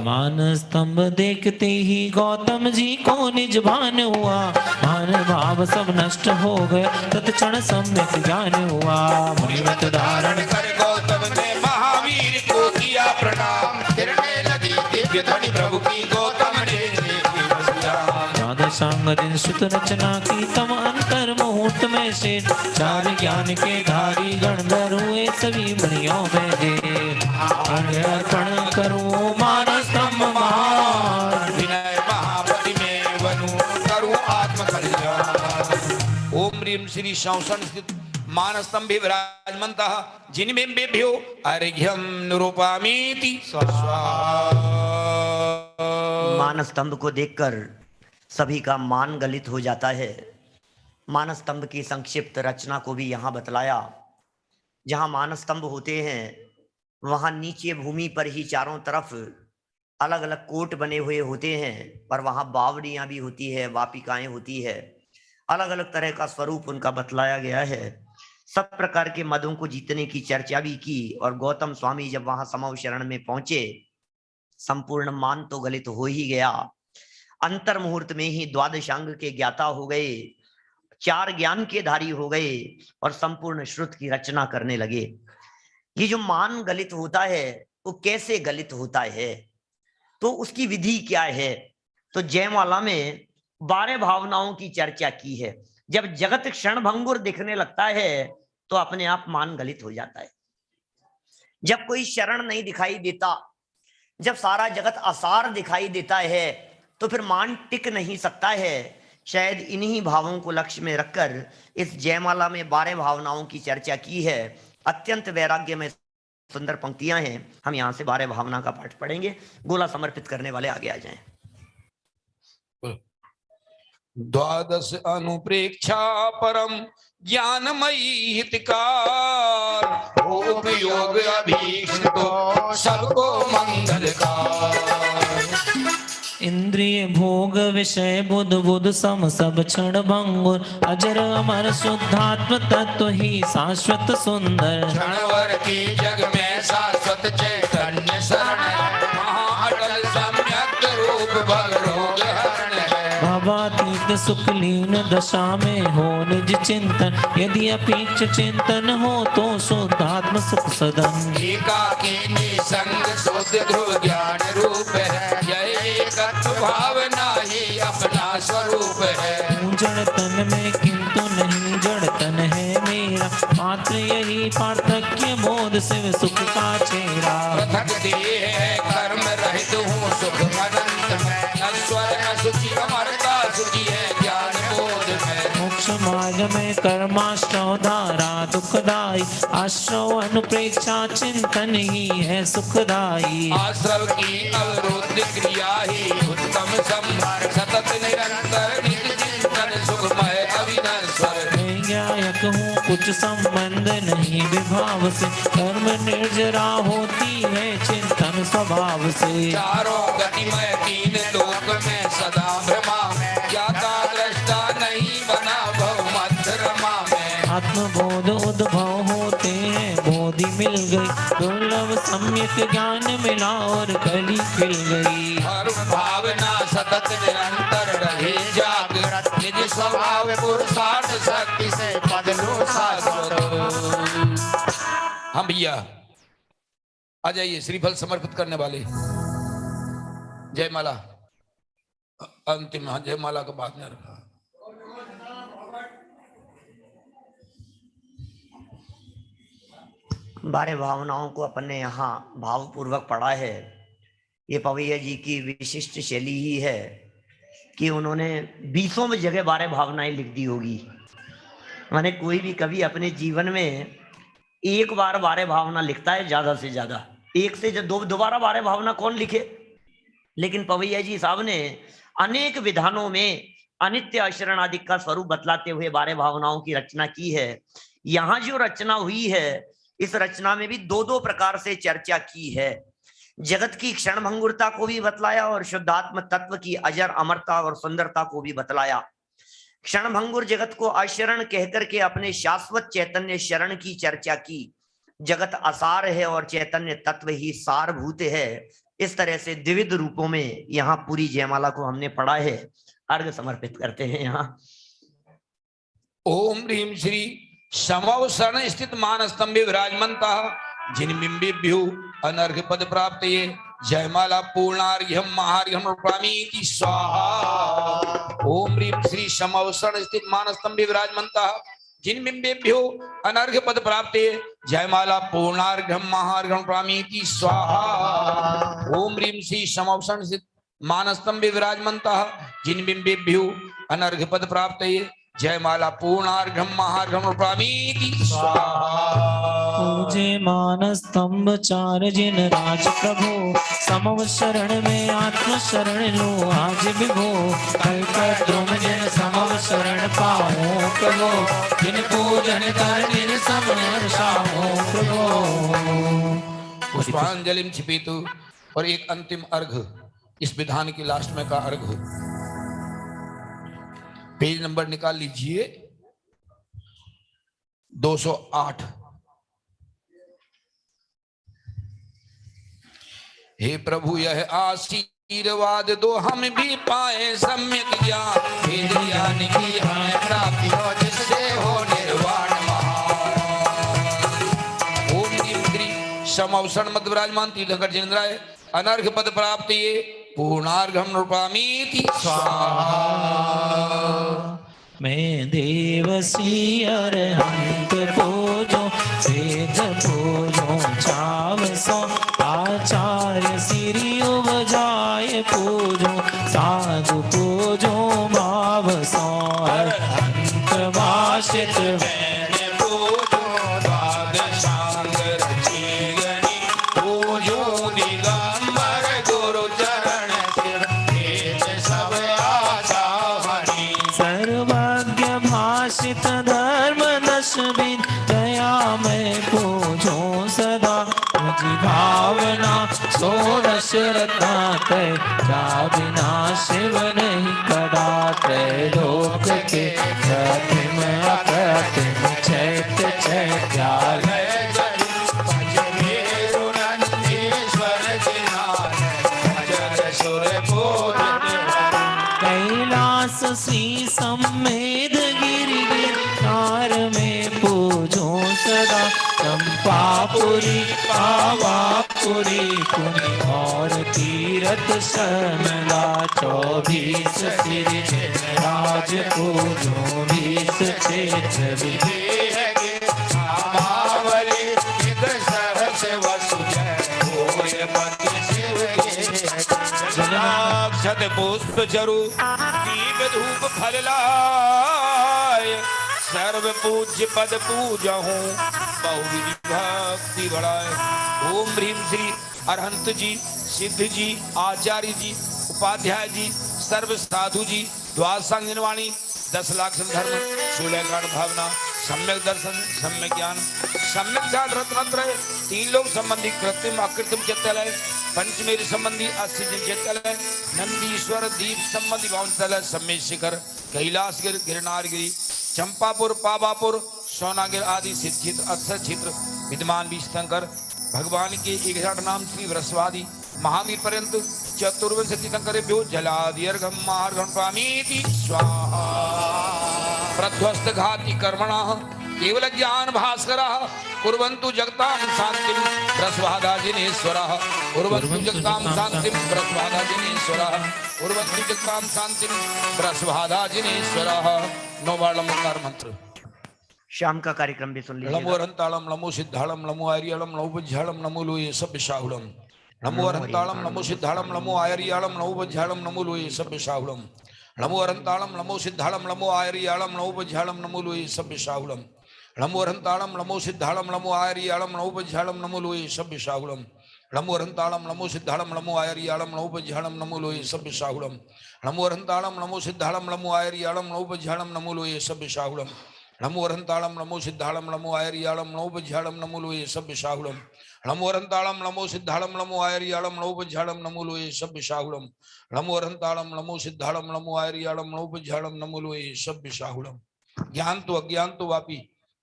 मानस स्तंभ देखते ही गौतम जी को निज भान हुआ। मान भाव सब नष्ट हो गए तत्क्षण सम्यक ज्ञान हुआ। मुनिव्रत धारण कर गौतम ने महावीर को किया प्रणाम। हिरण्य नदी दिव्य ध्वनि प्रभु की गौतम ने देखी बसिया। द्वादशांग दिन सुत रचना की तम अंतर मुहूर्त में से। चार ज्ञान के धारी गणधर हुए सभी मणियों में दे। अर्पण करूं मानस स्तंभ महान। विनय महापति में वनु करूं आत्म कल्याण। ओम ह्रीं श्री समवसण स्थित मानस स्तंभे विराजमन्तः जिनबिंबेभ्यो अर्घ्यं निरूपामीति स्वाहा। मानस स्तंभ को देखकर सभी का मान गलित हो जाता है। मानस स्तंभ की संक्षिप्त रचना को भी यहाँ बतलाया। जहाँ मानस स्तंभ होते हैं वहाँ नीचे भूमि पर ही चारों तरफ अलग अलग कोट बने हुए होते हैं। पर वहाँ बावड़ियाँ भी होती है, वापिकाएं होती है। अलग अलग तरह का स्वरूप उनका बतलाया गया है। सब प्रकार के मदों को जीतने की चर्चा भी की। और गौतम स्वामी जब वहाँ समवशरण में पहुंचे संपूर्ण मान तो गलित हो ही गया। अंतर मुहूर्त में ही द्वादशांग के ज्ञाता हो गए, चार ज्ञान के धारी हो गए और संपूर्ण श्रुत की रचना करने लगे। ये जो मान गलित होता है वो कैसे गलित होता है, तो उसकी विधि क्या है। तो जयमाला में 12 भावनाओं की चर्चा की है। जब जगत क्षण भंगुर दिखने लगता है तो अपने आप मान गलित हो जाता है। जब कोई शरण नहीं दिखाई देता, जब सारा जगत असार दिखाई देता है तो फिर मान टिक नहीं सकता है। शायद इन्हीं भावों को लक्ष्य में रखकर इस जयमाला में 12 भावनाओं की चर्चा की है। अत्यंत वैराग्य में सुंदर पंक्तियां हैं। हम यहां से 12 भावना का पाठ पढ़ेंगे। गोला समर्पित करने वाले आगे आ जाएं। द्वादश अनुप्रेक्षा परम ज्ञानमयी हितकार। उपयोग अभीष्टो सबको मंगलकार। इंद्रिय भोग विषय बुध बुध सम सब क्षण भंगुर। अजर अमर शुद्धात्म तत्व ही शाश्वत सुंदर। क्षणवर की जग में शाश्वत चैतन्य शरण है। महाअटल सम्यक रूप भव रोग हरण है। भवातीत सुखलीन दशा में हो निज चिंतन। यदि अपेक्ष चिंतन हो तो शुद्धात्म सुख सदन। एकाकी निसंग शुद्ध ध्रुव ज्ञान रूप है। यही एकत्व भावना ही अपना स्वरूप है। जड़ तन में किंतु नहीं जड़ तन है मेरा। मात्र यही पार्थक्य बोध शिव सुख का चेहरा। पृथक देह है कर्म रहित हूँ सुख अनंत में, नश्वर असुचि अमरता सुचि है ज्ञान बोध में। मोक्ष मार्ग में कर्माश्रव धारा दुखदाई, आश्रव अनुप्रेक्षा चिंतन ही है सुखदाई। आश्रव की अवरुद्ध क्रिया ही उत्तम संभार, सतत निरंतर नित्य चिंतन सुखमय अविनश्वर। मैं ज्ञायक हूँ कुछ संबंध नहीं विभाव से, कर्म निर्जरा होती है चिंतन स्वभाव से। चारों गतिमय तीन लोक में सदा भ्रमा में, ज्ञाता दृष्टा नहीं बना भव मध्य रमा में। आत्मबोध उद्भव होते हैं बोधि मिल गई, दुर्लभ सम्यक ज्ञान मिला और कली खिल गई। हर भावना सतत निरंतर रहे जागृत, निज स्वभाव पुरुषार्थ शक्ति से पद लो शाश्वत। हम भैया आ जाइए श्रीफल समर्पित करने वाले। जयमाला अंतिम, हाँ जयमाला का बात नहीं रखा। बारह भावनाओं को अपन ने यहाँ भावपूर्वक पढ़ा है। ये पवैया जी की विशिष्ट शैली ही है कि उन्होंने 20 में जगह 12 भावनाएं लिख दी होगी। माने कोई भी कवि अपने जीवन में एक बार 12 भावना लिखता है, ज्यादा से ज्यादा एक से दोबारा 12 भावना कौन लिखे। लेकिन पवैया जी साहब ने अनेक विधानों में अनित्य अशरण आदि का स्वरूप बतलाते हुए 12 भावनाओं की रचना की है। यहाँ जो रचना हुई है, इस रचना में भी दो प्रकार से चर्चा की है। जगत की क्षण भंगुरता को भी बतलाया और शुद्धात्म तत्व की अजर अमरता और सुंदरता को भी बतलाया। क्षण भंगुर जगत को अशरण कहकर के अपने शाश्वत चैतन्य शरण की चर्चा की। जगत असार है और चैतन्य तत्व ही सारभूत है। इस तरह से द्विविध रूपों में यहाँ पूरी जयमाला को हमने पढ़ा है। अर्घ समर्पित करते हैं यहाँ। ओम ह्रीम श्री समवसरण स्थित मान स्तंभे विराजमंता जिन बिंबेभ्यो अनर्घ पद प्राप्त ये जयमाला पूर्णार्घ्यम महार्घ्यम रूपामीति स्वाहा। ओम ह्रीम श्री समवसरण स्थित मान स्तंभे विराजमंता जिन बिंबेभ्यो अनर्घ पद प्राप्त ये जयमाला पूर्णार्घ्यम महार्घ्यम रूपामीति स्वाहा। ओम ह्रीम श्री समवसरण स्थित मान स्तंभे विराजमंता जिन बिंबेभ्यो अनर्घ पद प्राप्त ये जयमाला पूर्णार्घ्यम महार्घ्यम रूपामीति स्वाहा। पूजे मान स्तंभ चार जिन राज प्रभु, समव शरण में आत्म शरण लो आज विभो। कल्पद्रुम जिन समव शरण पाओ प्रभु, जिन पूजन कर जिन समर्षाओ प्रभु। पुष्पांजलि छिपेतु। और एक अंतिम अर्घ इस विधान की लास्ट में का अर्घ, पेज नंबर निकाल लीजिए 208। हे प्रभु यह आशीर्वाद दो हम भी पाए सम्यक ज्ञान, वेद ज्ञान की हमें प्राप्ति हो जिससे हो निर्वाण महान। ओम ह्रीम श्री समवसरण मध्य विराजमान तीर्थंकर जिनेन्द्राय अनर्घ पद प्राप्त ये पूर्णार्घम रूपामीति स्वाहा। मैं देवसी अरहंत पूजो, वेद पूजो चावसो, आचार्य सिरि उपजाय पूजो, साधु पूजो भावसो। अरहंत भाषित मैंने पूजो द्वादशांग रची गणी, पूजो दिगंबर गुरु चरण सिर तेज सब आशा हरि। सर्वज्ञ भाषित धर्म दशविद, दया मैं पूजो सदा मुझी भावना। षोडश रत्ना तय जा बिना शिव नहीं कदा, त्रैलोक के प्रतिम अप्रतिम चैत्य चैत्यालय। कैलास श्री सम्मेद गिरि गिरनार में पूजो सदा, चंपापुरी पावापुरी पुनि और तीरथ शर्मला। 24 सिरि राज पूजो 20 क्षेत्र विधि सहस वसु अक्षत पुष्प चरु दीप धूप फल लाय सर्व पूज्य पद पूजहूँ बहुविधि भक्ति बढ़ाए। ओम ह्रीम श्री अरहंत जी, सिद्ध जी, आचार्य जी, उपाध्याय जी, सर्व साधु जी, द्वादशांग वाणी, 10 लाख धर्म, 16 गाढ़ भावना, सम्यक दर्शन, सम्यक ज्ञान, सम्यक ज्ञान रत्नत्रय, 3 लोक संबंधी कृत्रिम अकृत्रिम चित्तालय, पंचमेर संबंधी अस्थिजन चित्तालय, नंदीश्वर दीप संबंधी भावनालय, सम्मेद शिखर, कैलाश गिर, गिरनार गिरी, चंपापुर, पावापुर, सोनागिर आदि सिद्धित अक्षर क्षेत्र विद्यमान बीशंकर भगवान के 61 नाम श्री वृषवादी महावीर पर्यंत चतुर्विंश तीर्थंकरेभ्यो जलादिर्घम मार्गम स्वामीति स्वाहा। प्रध्वस्त घाति कर्मणः केवल ज्ञान भास्करः कुर्वन्तु जगतां शान्तिं वृषभादाजिनेश्वरः कुर्वन्तु जगतां शान्तिं वृषभादाजिनेश्वरः कुर्वन्तु जगतां शान्तिं वृषभादाजिनेश्वरः। नववार्लमकार मंत्र। शाम का कार्यक्रम भी सुन नमो लीजिए। अरहंतालम नमो सिद्धालम नमो आर्यालम नमो बज्झालम नमो लोये सब विशाहुलम। नमो अरहंतालम नमो सिद्धालम नमो आर्यालम नमो बज्झालम नमो लोये सब विशाहुलम। नमो अरहंतालम नमो सिद्धालम नमो आर्यालम नमो बज्झालम नमो लोये सब विशाहुलम। नमो अरहंतालम नमो सिद्धालम नमो आर्यालम नमो बज्झालम नमो लोये सब विशाहुलम। नमो अरहंतालम नमो सिद्धालम नमो आर्यालम नमो बज्झालम नमो लोये सब विशाहुलम। नमो अरहंतालम नमो सिद्धालम नमो आर्यालम नमो बज्झालम नमो लोये सब विशाहुलम। नमो अरहंतालम नमो सिद्धालम नमो आर्यालम नमो बज्झालम नमो लोये सब विशाहुलम। नमो अरहंतालम नमो सिद्धालम नमो आर्यालम नमो बज्झालम नमो लोये सब विशाहुलम। नमो अरहंतालम नमो सिद्धालम नमो आर्यालम नमो बज्झालम नमो लोये सब विशाहुलम। ज्ञान तो अज्ञान तो वापी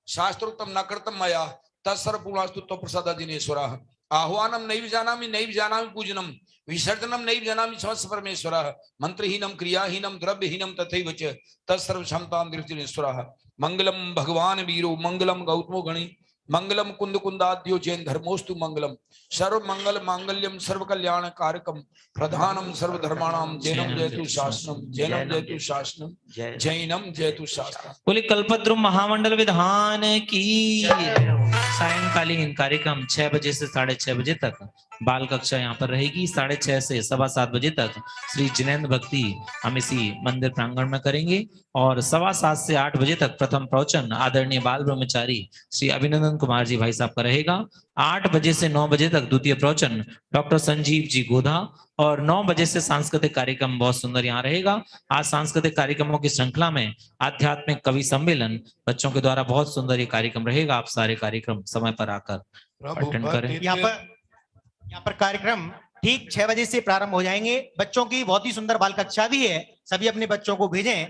शास्त्रोक्तम न कृतम मया तत्सर्वपूर्णास्तु त्वप्रसादाजिनेश्वरः। आह्वानम नैव जानामि पूजनम विसर्जनम नैव जानामि समस्त परमेश्वरः। मंत्रहीनम क्रियाहीनम द्रव्यहीनम तथैव च तत्सर्व क्षमतां दृष्टिनेश्वरः। मंगलम भगवान वीरो मंगलम गौतमो गणी मंगलम कुंद कुंदाद्यो जैन धर्मोस्तु मंगलम सर्व मंगल मांगल्यम सर्व कल्याण कारकम प्रधानम सर्व धर्माणाम जैनम जयतु शासनम जैनम जयतु शासनम जैनम जयतु शासनम। बोले कल्पद्रुम महामंडल विधान की। सायंकालीन कार्यक्रम 6 बजे से 6:30 बजे तक बाल कक्षा यहाँ पर रहेगी। 6:30 से 7:15 बजे तक श्री जिनेन्द्र भक्ति हम इसी मंदिर प्रांगण में करेंगे और 7:15 से 8 बजे तक प्रथम प्रवचन आदरणीय बाल ब्रह्मचारी श्री अभिनंदन कुमार जी भाई साहब का रहेगा। 8 बजे से 9 बजे तक द्वितीय प्रवचन डॉक्टर संजीव जी गोधा और 9 बजे से सांस्कृतिक कार्यक्रम बहुत सुंदर यहाँ रहेगा। आज सांस्कृतिक कार्यक्रमों की श्रृंखला में आध्यात्मिक कवि सम्मेलन बच्चों के द्वारा बहुत सुंदर ये कार्यक्रम रहेगा। आप सारे कार्यक्रम समय पर आकर अटेंड करें। यहाँ पर कार्यक्रम ठीक 6 बजे से प्रारंभ हो जाएंगे। बच्चों की बहुत ही सुंदर बाल कक्षा भी है। सभी अपने बच्चों को भेजें।